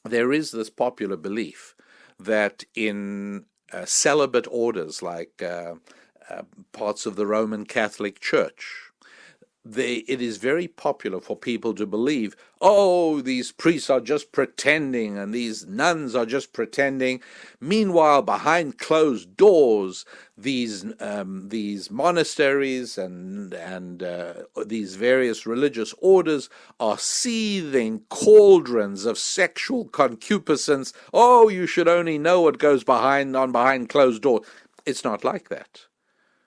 there is this popular belief that in celibate orders like parts of the Roman Catholic Church, it is very popular for people to believe, these priests are just pretending and these nuns are just pretending. Meanwhile, behind closed doors, these monasteries and these various religious orders are seething cauldrons of sexual concupiscence. You should only know what goes behind closed doors. It's not like that.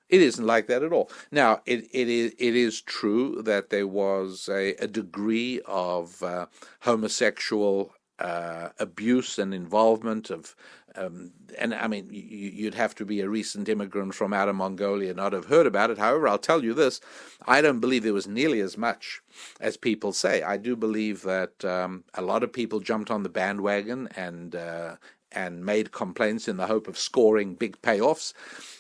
It isn't like that at all. Now, it is true that there was a degree of homosexual abuse and involvement of, and I mean, you'd have to be a recent immigrant from Outer Mongolia not have heard about it. However, I'll tell you this, I don't believe there was nearly as much as people say. I do believe that a lot of people jumped on the bandwagon and made complaints in the hope of scoring big payoffs.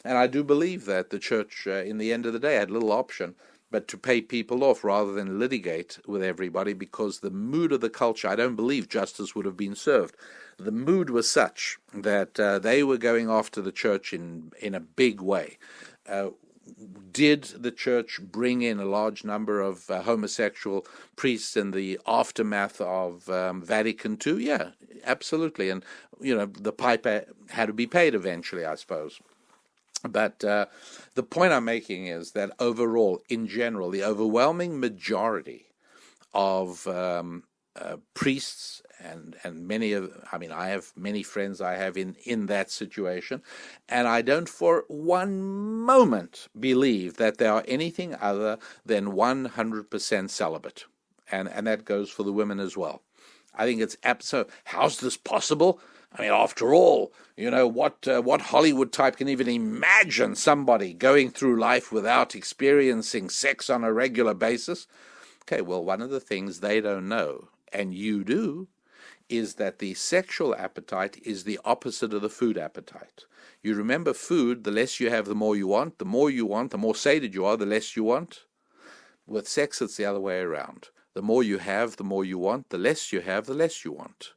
And I do believe that the church, in the end of the day, had little option but to pay people off rather than litigate with everybody, because the mood of the culture, I don't believe justice would have been served. The mood was such that they were going after the church in a big way. Did the church bring in a large number of homosexual priests in the aftermath of Vatican II? Yeah, absolutely. And, the piper had to be paid eventually, I suppose. But the point I'm making is that overall, in general, the overwhelming majority of priests and many of, I have many friends I have in that situation, and I don't for one moment believe that they are anything other than 100% celibate, and that goes for the women as well. I think it's so. How's this possible? After all, what Hollywood type can even imagine somebody going through life without experiencing sex on a regular basis? Okay, well, one of the things they don't know, and you do, is that the sexual appetite is the opposite of the food appetite. You remember food, the less you have, the more you want. The more you want, the more sated you are, the less you want. With sex, it's the other way around. The more you have, the more you want. The less you have, the less you want.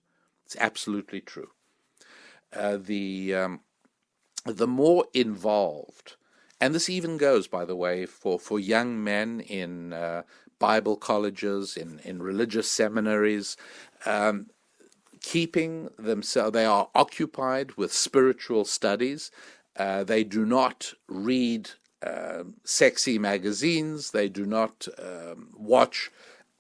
It's absolutely true. The more involved, and this even goes, by the way, for young men in Bible colleges, in religious seminaries, keeping themselves, they are occupied with spiritual studies. They do not read sexy magazines. They do not watch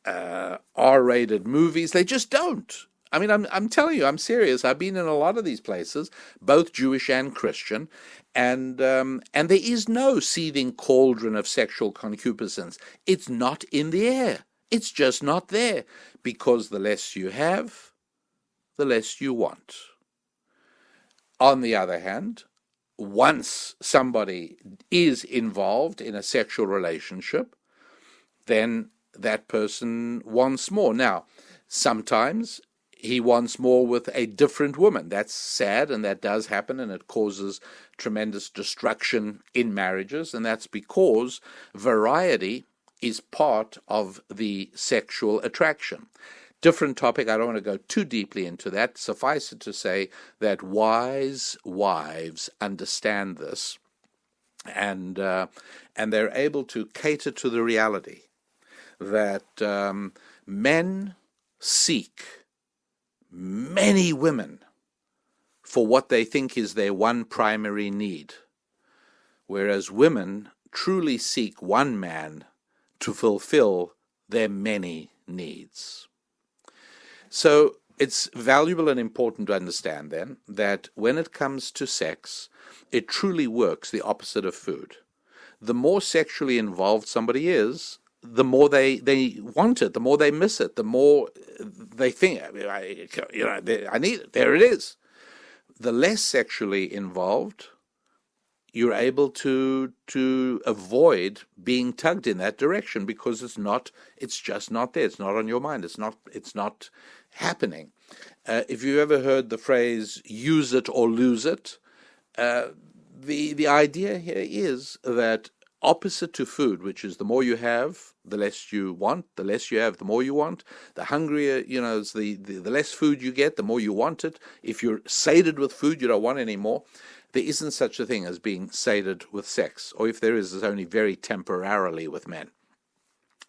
R-rated movies. They just don't. I'm telling you, I'm serious. I've been in a lot of these places, both Jewish and Christian, and there is no seething cauldron of sexual concupiscence. It's not in the air. It's just not there, because the less you have, the less you want. On the other hand, once somebody is involved in a sexual relationship, then that person wants more. Now, sometimes he wants more with a different woman. That's sad, and that does happen, and it causes tremendous destruction in marriages, and that's because variety is part of the sexual attraction. Different topic, I don't want to go too deeply into that. Suffice it to say that wise wives understand this, and they're able to cater to the reality that men seek many women for what they think is their one primary need, whereas women truly seek one man to fulfill their many needs. So it's valuable and important to understand then that when it comes to sex, it truly works the opposite of food. The more sexually involved somebody is, the more they want it, the more they miss it, the more they think, I need it, there it is. The less sexually involved, you're able to avoid being tugged in that direction because it's just not there. It's not on your mind. It's not happening. If you ever heard the phrase "use it or lose it," the idea here is that opposite to food, which is the more you have, the less you want, the less you have, the more you want. The hungrier, it's the less food you get, the more you want it. If you're sated with food, you don't want any more. There isn't such a thing as being sated with sex, or if there is, it's only very temporarily with men.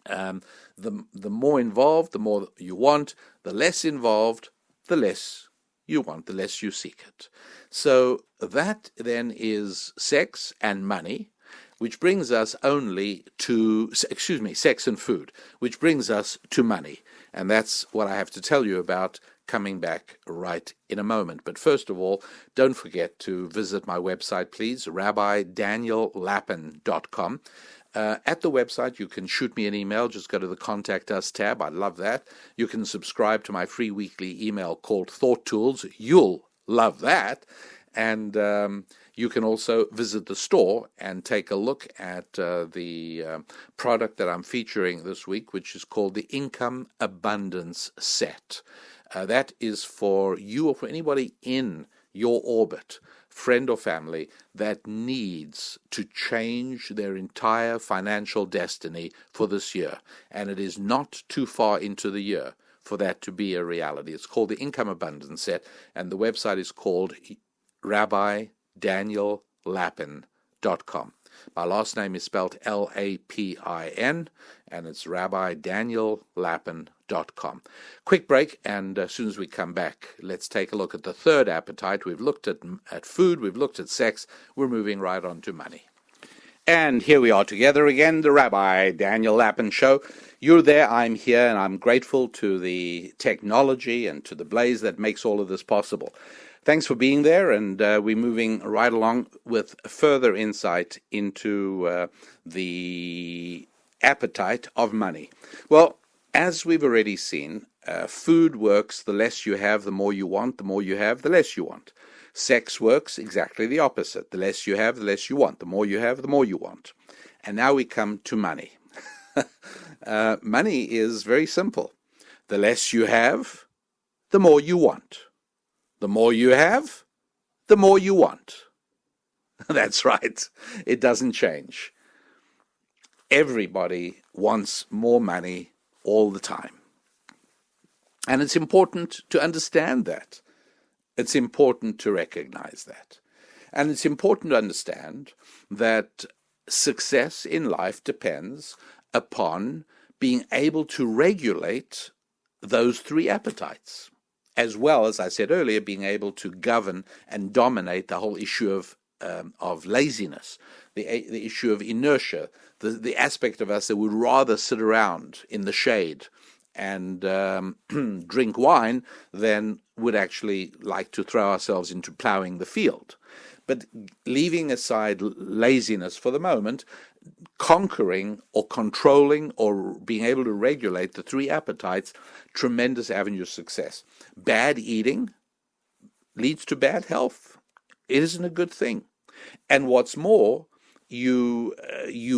The more involved, the more you want. The less involved, the less you want, the less you seek it. So that then is sex and money, which brings us only to, sex and food, which brings us to money. And that's what I have to tell you about coming back right in a moment. But first of all, don't forget to visit my website, please, rabbidaniellapin.com. At the website, you can shoot me an email. Just go to the Contact Us tab. I'd love that. You can subscribe to my free weekly email called Thought Tools. You'll love that. And you can also visit the store and take a look at the product that I'm featuring this week, which is called the Income Abundance Set. That is for you or for anybody in your orbit, friend or family, that needs to change their entire financial destiny for this year. And it is not too far into the year for that to be a reality. It's called the Income Abundance Set, and the website is called RabbiDanielLapin.com. My last name is spelled Lapin, and it's RabbiDanielLapin.com. Quick break, and as soon as we come back, let's take a look at the third appetite. We've looked at food, we've looked at sex, we're moving right on to money. And here we are together again, the Rabbi Daniel Lapin Show. You're there, I'm here, and I'm grateful to the technology and to the blaze that makes all of this possible. Thanks for being there, and we're moving right along with further insight into the appetite of money. Well, as we've already seen, food works. The less you have, the more you want. The more you have, the less you want. Sex works exactly the opposite. The less you have, the less you want. The more you have, the more you want. And now we come to money. Money is very simple. The less you have, the more you want. The more you have, the more you want. That's right. It doesn't change. Everybody wants more money all the time. And it's important to understand that. It's important to recognize that. And it's important to understand that success in life depends upon being able to regulate those three appetites, as well as I said earlier, being able to govern and dominate the whole issue of laziness, the issue of inertia, the aspect of us that would rather sit around in the shade and drink wine than would actually like to throw ourselves into plowing the field. But leaving aside laziness for the moment, conquering or controlling or being able to regulate the three appetites, tremendous avenue of success. Bad eating leads to bad health. It isn't a good thing. And what's more, you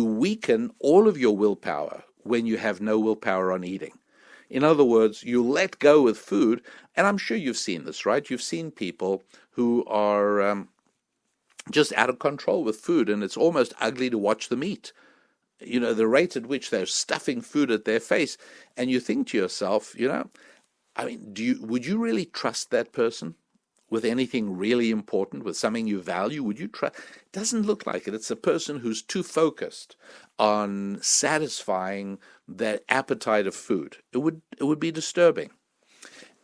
weaken all of your willpower when you have no willpower on eating. In other words, you let go with food, and I'm sure you've seen this, right? You've seen people who are just out of control with food, and it's almost ugly to watch them eat. You know, the rate at which they're stuffing food at their face, and you think to yourself, would you really trust that person with anything really important, with something you value? Would you trust? It doesn't look like it. It's a person who's too focused on satisfying that appetite of food. It would be disturbing,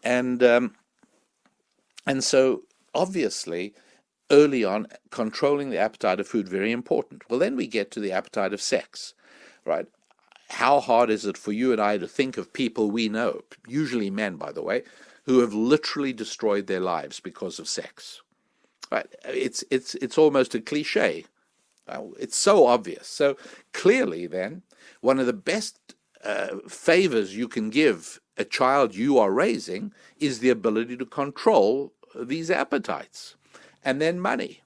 and so obviously, early on, controlling the appetite of food, very important. Well, then we get to the appetite of sex, right? how hard is it for you and I to think of people we know, usually men, by the way, who have literally destroyed their lives because of sex? Right? It's almost a cliche. It's so obvious. So clearly, then, one of the best favors you can give a child you are raising is the ability to control these appetites. And then money.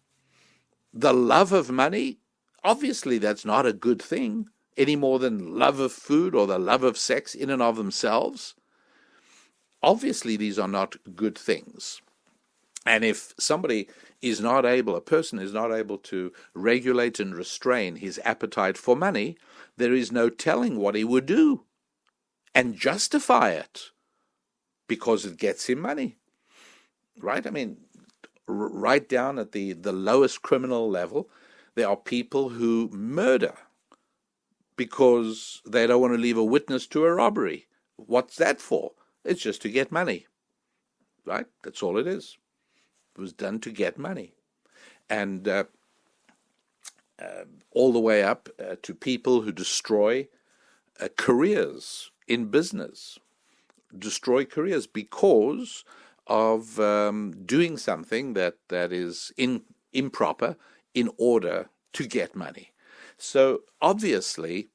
The love of money, obviously that's not a good thing any more than love of food or the love of sex in and of themselves. Obviously these are not good things. And if a person is not able to regulate and restrain his appetite for money, there is no telling what he would do and justify it because it gets him money. Right? I mean, right down at the lowest criminal level, there are people who murder because they don't want to leave a witness to a robbery. What's that for? It's just to get money. Right? That's all it is. It was done to get money. And all the way up to people who destroy careers in business, destroy careers because of doing something that is improper in order to get money. So obviously,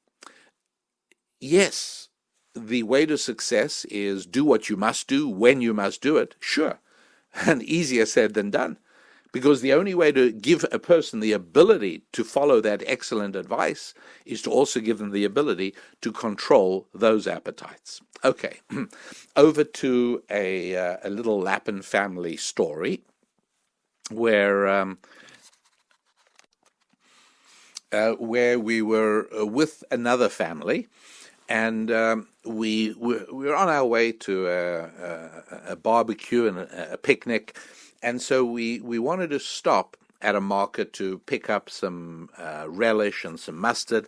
yes, the way to success is do what you must do when you must do it, sure, and easier said than done. Because the only way to give a person the ability to follow that excellent advice is to also give them the ability to control those appetites. Okay, over to a little Lapin family story where we were with another family, and we were on our way to a barbecue and a picnic. And so we wanted to stop at a market to pick up some relish and some mustard.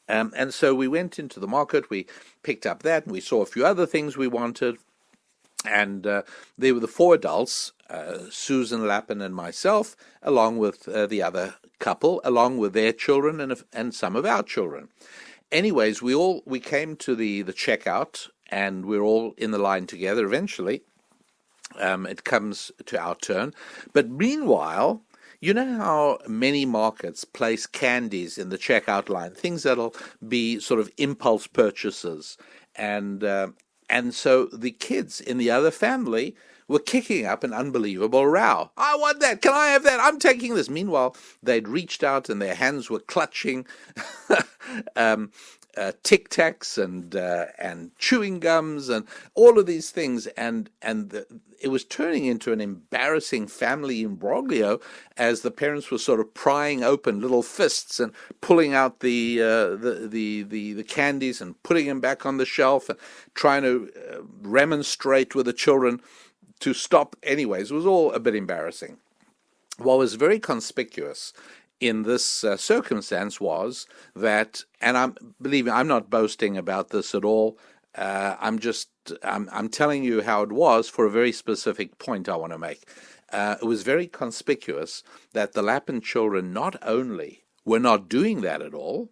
And so we went into the market, we picked up that, and we saw a few other things we wanted. And there were the four adults, Susan Lapin and myself, along with the other couple, along with their children and some of our children. Anyways, we came to the checkout, and we're all in the line together eventually. It comes to our turn. But meanwhile, you know how many markets place candies in the checkout line, things that'll be sort of impulse purchases. And so the kids in the other family were kicking up an unbelievable row. I want that. Can I have that? I'm taking this. Meanwhile, they'd reached out and their hands were clutching Tic Tacs and chewing gums and all of these things, and it was turning into an embarrassing family imbroglio as the parents were sort of prying open little fists and pulling out the candies and putting them back on the shelf and trying to remonstrate with the children to stop. Anyways, it was all a bit embarrassing. What was very conspicuous in this circumstance was that, and I'm not boasting about this at all. I'm telling you how it was for a very specific point I want to make. It was very conspicuous that the Lapin children not only were not doing that at all,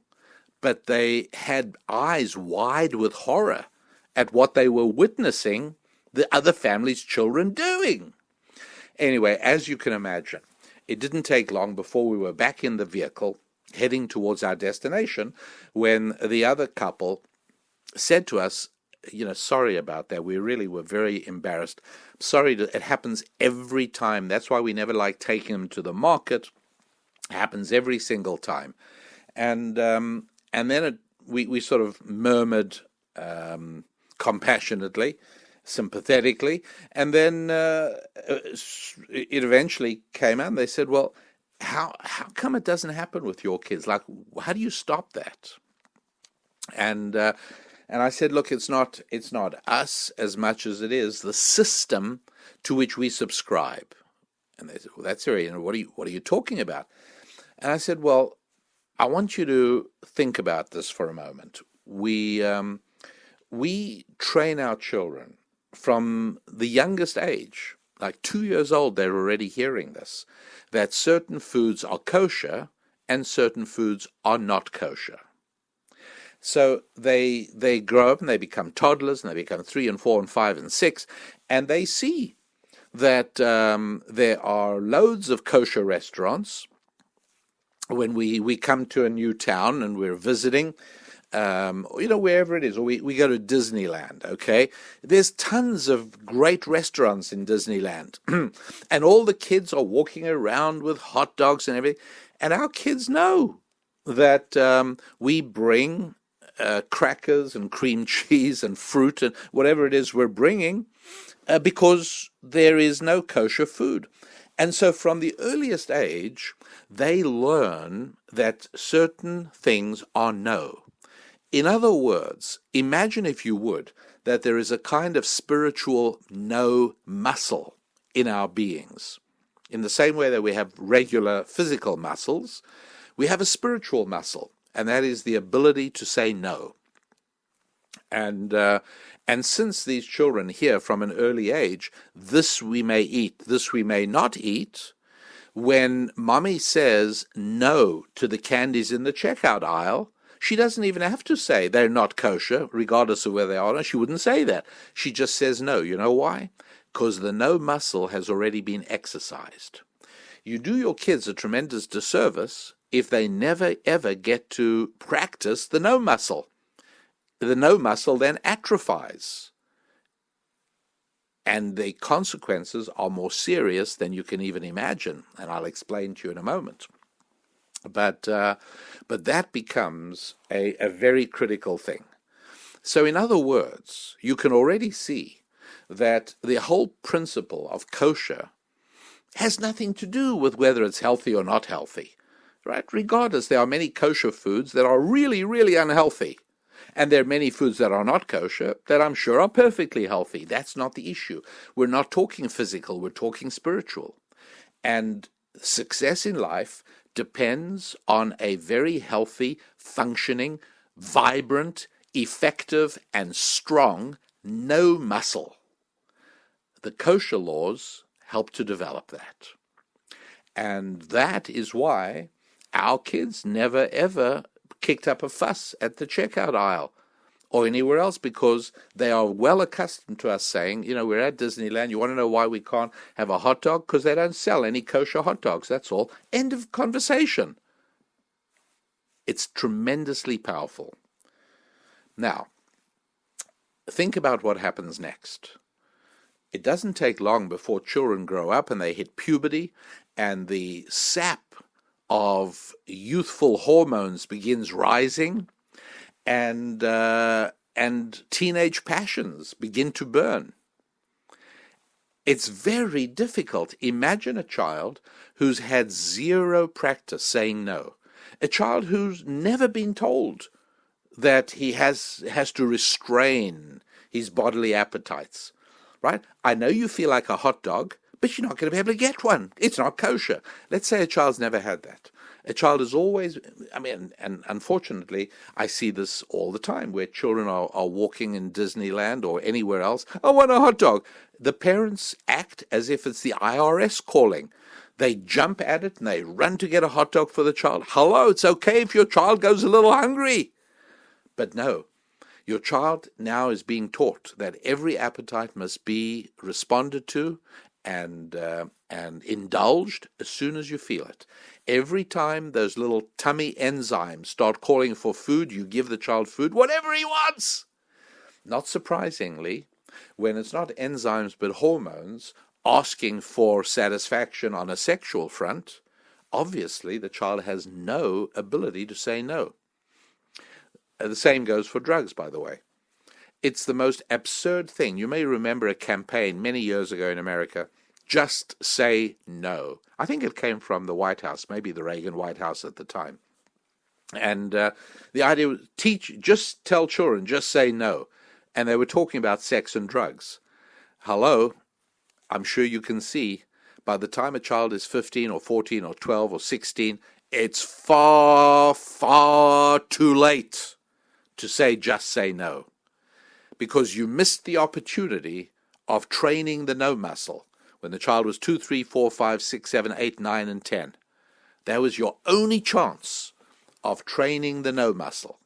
but they had eyes wide with horror at what they were witnessing the other family's children doing. Anyway, as you can imagine, it didn't take long before we were back in the vehicle heading towards our destination when the other couple said to us, sorry about that. We really were very embarrassed. Sorry, it happens every time. That's why we never like taking them to the market. It happens every single time. And then we sort of murmured compassionately, sympathetically, and then it eventually came out and they said, well, how come it doesn't happen with your kids? Like, how do you stop that? And I said, look, it's not us as much as it is the system to which we subscribe. And they said, well, that's very, what are you talking about? And I said, well, I want you to think about this for a moment. We train our children from the youngest age, like 2 years old, they're already hearing this, that certain foods are kosher and certain foods are not kosher. So they grow up and they become toddlers and they become 3 and 4 and 5 and 6, and they see that there are loads of kosher restaurants. When we come to a new town and we're visiting, wherever it is, or we go to Disneyland, okay? There's tons of great restaurants in Disneyland. And all the kids are walking around with hot dogs and everything. And our kids know that we bring crackers and cream cheese and fruit and whatever it is we're bringing because there is no kosher food. And so from the earliest age, they learn that certain things are no. In other words, imagine, if you would, that there is a kind of spiritual no muscle in our beings. In the same way that we have regular physical muscles, we have a spiritual muscle, and that is the ability to say no. And since these children hear from an early age, this we may eat, this we may not eat, when mommy says no to the candies in the checkout aisle, she doesn't even have to say they're not kosher, regardless of where they are. She wouldn't say that. She just says no. You know why? Because the no muscle has already been exercised. You do your kids a tremendous disservice if they never, ever get to practice the no muscle. The no muscle then atrophies. And the consequences are more serious than you can even imagine. And I'll explain to you in a moment. But that becomes a very critical thing. So in other words, you can already see that the whole principle of kosher has nothing to do with whether it's healthy or not healthy, right? Regardless, there are many kosher foods that are really, really unhealthy. And there are many foods that are not kosher that I'm sure are perfectly healthy. That's not the issue. We're not talking physical, we're talking spiritual. And success in life depends on a very healthy, functioning, vibrant, effective, and strong no muscle. The kosher laws help to develop that. And that is why our kids never, ever kicked up a fuss at the checkout aisle or anywhere else, because they are well accustomed to us saying, we're at Disneyland, you want to know why we can't have a hot dog? Because they don't sell any kosher hot dogs, that's all. End of conversation. It's tremendously powerful. Now, think about what happens next. It doesn't take long before children grow up and they hit puberty, and the sap of youthful hormones begins rising, and teenage passions begin to burn. It's very difficult. Imagine a child who's had zero practice saying no, a child who's never been told that he has to restrain his bodily appetites, right? I know you feel like a hot dog, but you're not going to be able to get one. It's not kosher. Let's say a child's never had that. A child is always, and unfortunately, I see this all the time, where children are walking in Disneyland or anywhere else. I want a hot dog. The parents act as if it's the IRS calling. They jump at it and they run to get a hot dog for the child. Hello, it's okay if your child goes a little hungry. But no, your child now is being taught that every appetite must be responded to and indulged as soon as you feel it. Every time those little tummy enzymes start calling for food, you give the child food, whatever he wants. Not surprisingly, when it's not enzymes but hormones asking for satisfaction on a sexual front, obviously the child has no ability to say no. The same goes for drugs, by the way. It's the most absurd thing. You may remember a campaign many years ago in America, Just Say No. I think it came from the White House, maybe the Reagan White House at the time. And the idea was just tell children, just say no. And they were talking about sex and drugs. Hello, I'm sure you can see, by the time a child is 15 or 14 or 12 or 16, it's far, far too late to say just say no. Because you missed the opportunity of training the no muscle when the child was 2, 3, 4, 5, 6, 7, 8, 9, and 10. That was your only chance of training the no muscle.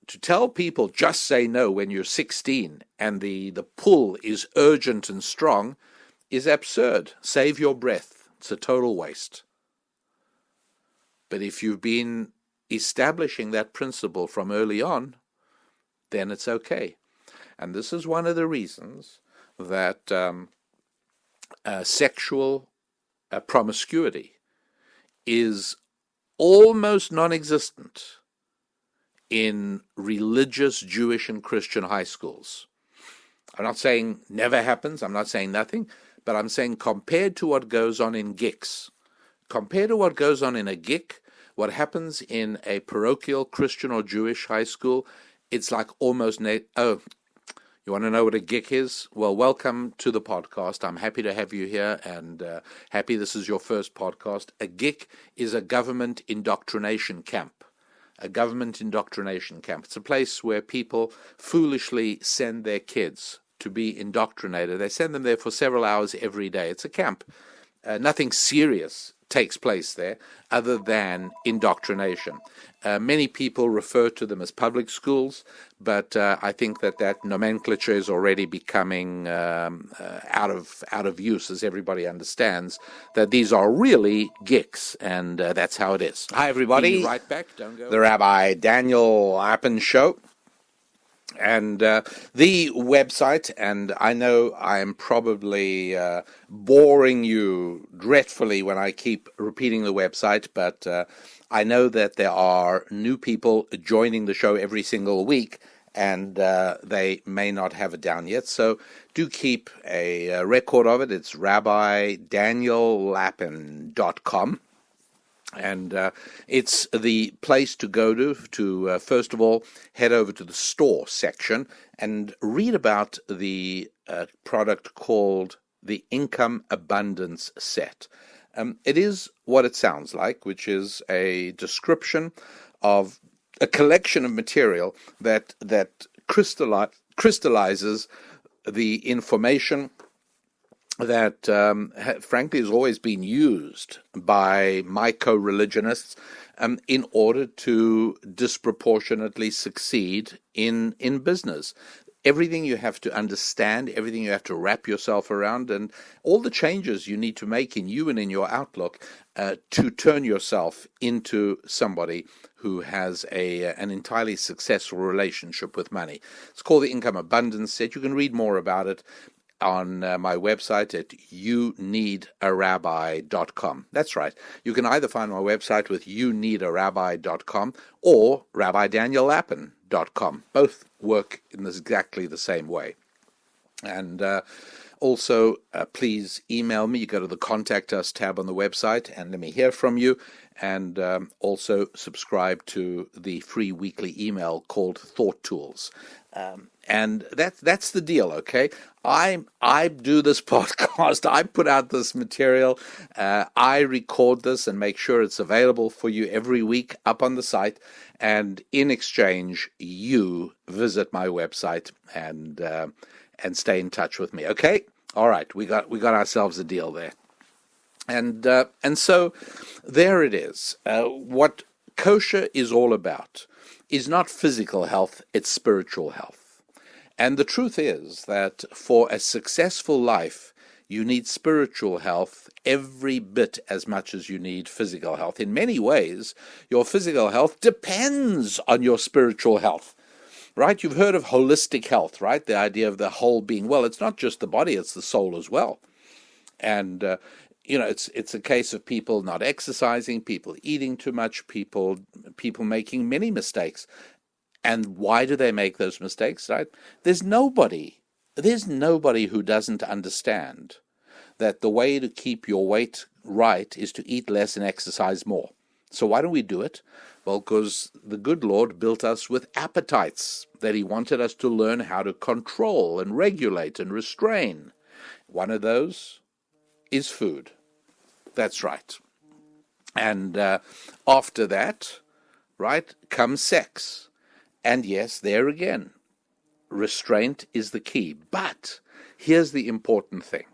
to tell people just say no when you're 16 and the pull is urgent and strong is absurd. Save your breath. It's a total waste. But if you've been establishing that principle from early on, then it's okay. And this is one of the reasons that sexual promiscuity is almost non-existent in religious Jewish and Christian high schools. I'm not saying never happens, I'm not saying nothing, but I'm saying compared to what goes on in GICs, compared to what goes on in a GIC, what happens in a parochial Christian or Jewish high school, it's like almost, you want to know what a GIC is? Well, welcome to the podcast. I'm happy to have you here, and happy this is your first podcast. A GIC is a government indoctrination camp. A government indoctrination camp. It's a place where people foolishly send their kids to be indoctrinated. They send them there for several hours every day. It's a camp. Nothing serious takes place there other than indoctrination. Many people refer to them as public schools, but I think that nomenclature is already becoming out of use, as everybody understands that these are really GICs, and that's how it is. Hi, everybody. Be right back. Don't go. The Rabbi Daniel Lappin Show. And the website, and I know I'm probably boring you dreadfully when I keep repeating the website, but I know that there are new people joining the show every single week, and they may not have it down yet. So do keep a record of it. It's RabbiDanielLappin.com. And it's the place to go to first of all, head over to the store section and read about the product called the Income Abundance Set. It is what it sounds like, which is a description of a collection of material that crystallizes the information that, frankly, has always been used by my co-religionists in order to disproportionately succeed in business. Everything you have to understand, everything you have to wrap yourself around, and all the changes you need to make in you and in your outlook to turn yourself into somebody who has an entirely successful relationship with money. It's called the Income Abundance Set. You can read more about it on my website at youneedarabbi.com. That's right. You can either find my website with youneedarabbi.com or RabbiDanielLappin.com. Both work in exactly the same way. And also, please email me. You go to the Contact Us tab on the website and let me hear from you. And also subscribe to the free weekly email called Thought Tools. And that's the deal, okay? I do this podcast. I put out this material. I record this and make sure it's available for you every week up on the site. And in exchange, you visit my website and stay in touch with me, okay? All right, we got ourselves a deal there. And so there it is. What kosher is all about is not physical health, it's spiritual health. And the truth is that for a successful life, you need spiritual health every bit as much as you need physical health. In many ways, your physical health depends on your spiritual health, right? You've heard of holistic health, right? The idea of the whole being. Well, it's not just the body, it's the soul as well. And it's a case of people not exercising, people eating too much, people making many mistakes. And why do they make those mistakes, right? There's nobody who doesn't understand that the way to keep your weight right is to eat less and exercise more. So why don't we do it? Well, because the good Lord built us with appetites that he wanted us to learn how to control and regulate and restrain. One of those is food. That's right. And after that, right, comes sex. And yes, there again, restraint is the key. But here's the important thing.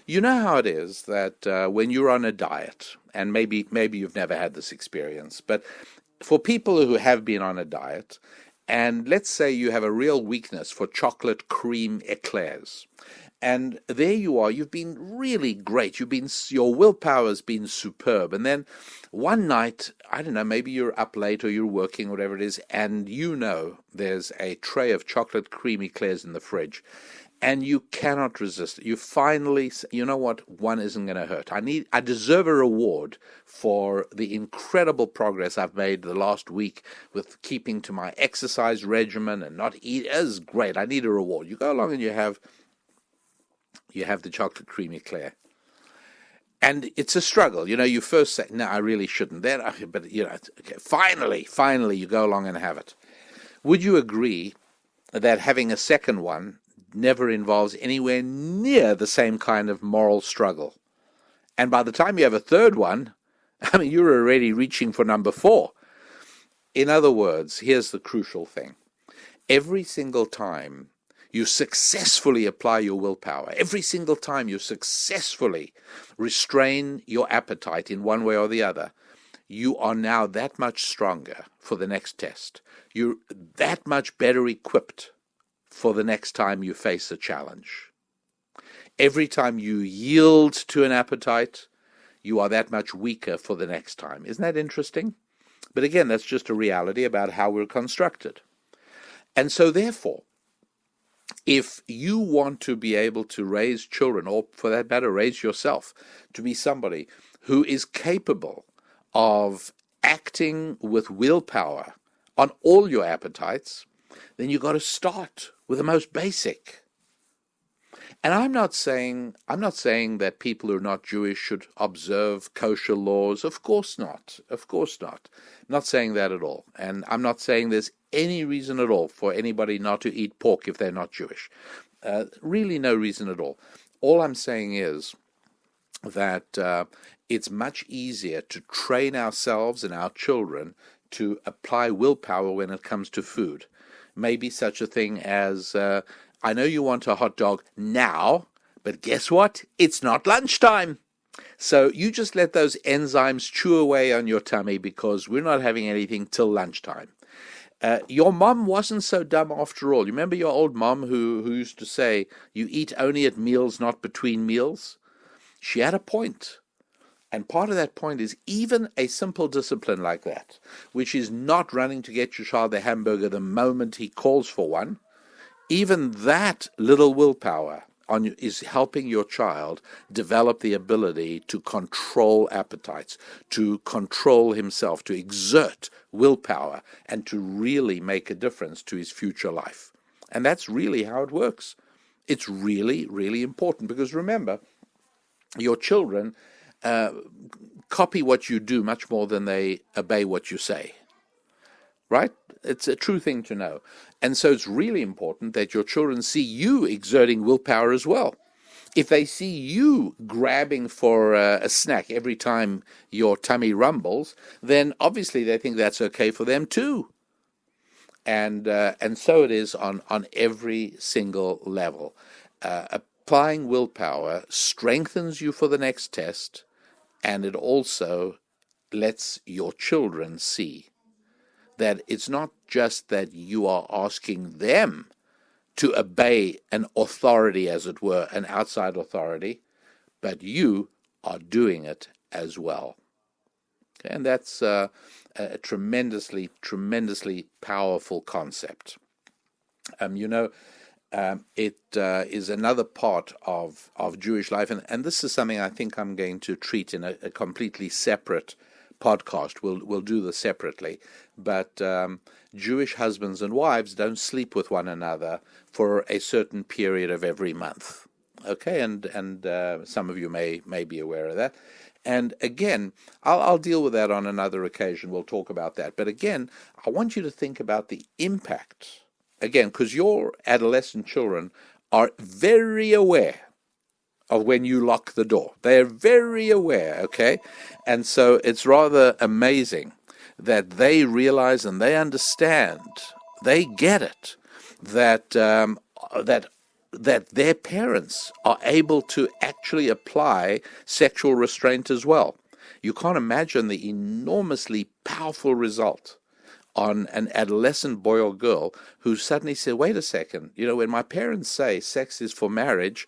You know how it is that when you're on a diet, and maybe you've never had this experience, but for people who have been on a diet, And let's say you have a real weakness for chocolate cream eclairs. And there you are, you've been really great. Your willpower's been superb. And then one night, I don't know, maybe you're up late or you're working, whatever it is, and you know there's a tray of chocolate cream eclairs in the fridge, and you cannot resist it. You finally, you know what, one isn't going to hurt. I deserve a reward for the incredible progress I've made the last week with keeping to my exercise regimen and not eat. It's great. I need a reward. You go along and you have the chocolate cream eclair. And it's a struggle. You first say, no, I really shouldn't. But, okay, finally, you go along and have it. Would you agree that having a second one never involves anywhere near the same kind of moral struggle? And by the time you have a third one, you're already reaching for number 4. In other words, here's the crucial thing. Every single time you successfully apply your willpower, every single time you successfully restrain your appetite in one way or the other, you are now that much stronger for the next test. You're that much better equipped for the next time you face a challenge. Every time you yield to an appetite, you are that much weaker for the next time. Isn't that interesting? But again, that's just a reality about how we're constructed. And so therefore, if you want to be able to raise children, or for that matter, raise yourself, to be somebody who is capable of acting with willpower on all your appetites, then you've got to start with the most basic. And I'm not saying that people who are not Jewish should observe kosher laws. Of course not. Of course not. I'm not saying that at all. And I'm not saying there's any reason at all for anybody not to eat pork if they're not Jewish. Really no reason at all. All I'm saying is that it's much easier to train ourselves and our children to apply willpower when it comes to food. Maybe such a thing as, I know you want a hot dog now, but guess what? It's not lunchtime. So you just let those enzymes chew away on your tummy because we're not having anything till lunchtime. Your mom wasn't so dumb after all. You remember your old mom who used to say, you eat only at meals, not between meals? She had a point. And part of that point is even a simple discipline like that, which is not running to get your child a hamburger the moment he calls for one, even that little willpower is helping your child develop the ability to control appetites, to control himself, to exert willpower, and to really make a difference to his future life. And that's really how it works. It's really, really important because remember, your children copy what you do much more than they obey what you say. Right? It's a true thing to know. And so it's really important that your children see you exerting willpower as well. If they see you grabbing for a snack every time your tummy rumbles, then obviously they think that's okay for them too. And so it is on every single level. Applying willpower strengthens you for the next test, and it also lets your children see that it's not just that you are asking them to obey an authority, as it were, an outside authority, but you are doing it as well. Okay? And that's a tremendously, tremendously powerful concept. It is another part of Jewish life, and this is something I think I'm going to treat in a completely separate podcast. We'll do this separately. But Jewish husbands and wives don't sleep with one another for a certain period of every month. Okay, and some of you may be aware of that. And again, I'll deal with that on another occasion. We'll talk about that. But again, I want you to think about the impact. Again, because your adolescent children are very aware of when you lock the door. They're very aware, okay? And so it's rather amazing that they realize and they understand, they get it, that their parents are able to actually apply sexual restraint as well. You can't imagine the enormously powerful result on an adolescent boy or girl who suddenly said, wait a second, when my parents say sex is for marriage,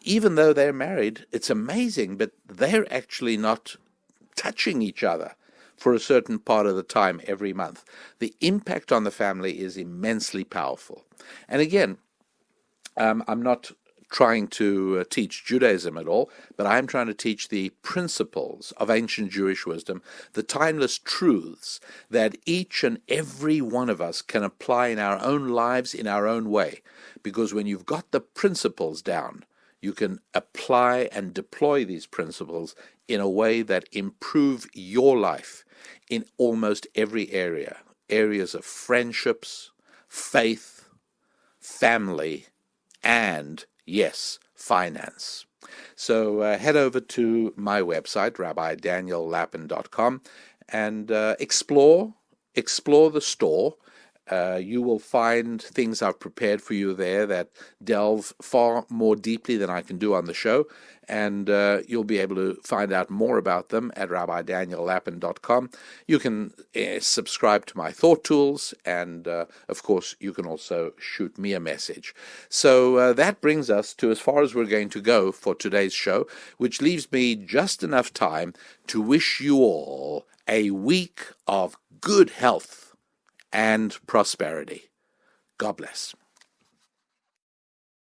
even though they're married, it's amazing, but they're actually not touching each other for a certain part of the time every month. The impact on the family is immensely powerful. And again, I'm not trying to teach Judaism at all, but I'm trying to teach the principles of ancient Jewish wisdom, the timeless truths that each and every one of us can apply in our own lives in our own way. Because when you've got the principles down, you can apply and deploy these principles in a way that improve your life in almost every area. Areas of friendships, faith, family, and, yes, finance. So head over to my website, rabbidaniellapin.com, and explore the store. You will find things I've prepared for you there that delve far more deeply than I can do on the show, and you'll be able to find out more about them at rabbidaniellapin.com. You can subscribe to my thought tools, and of course you can also shoot me a message. So that brings us to as far as we're going to go for today's show, which leaves me just enough time to wish you all a week of good health and prosperity. God bless.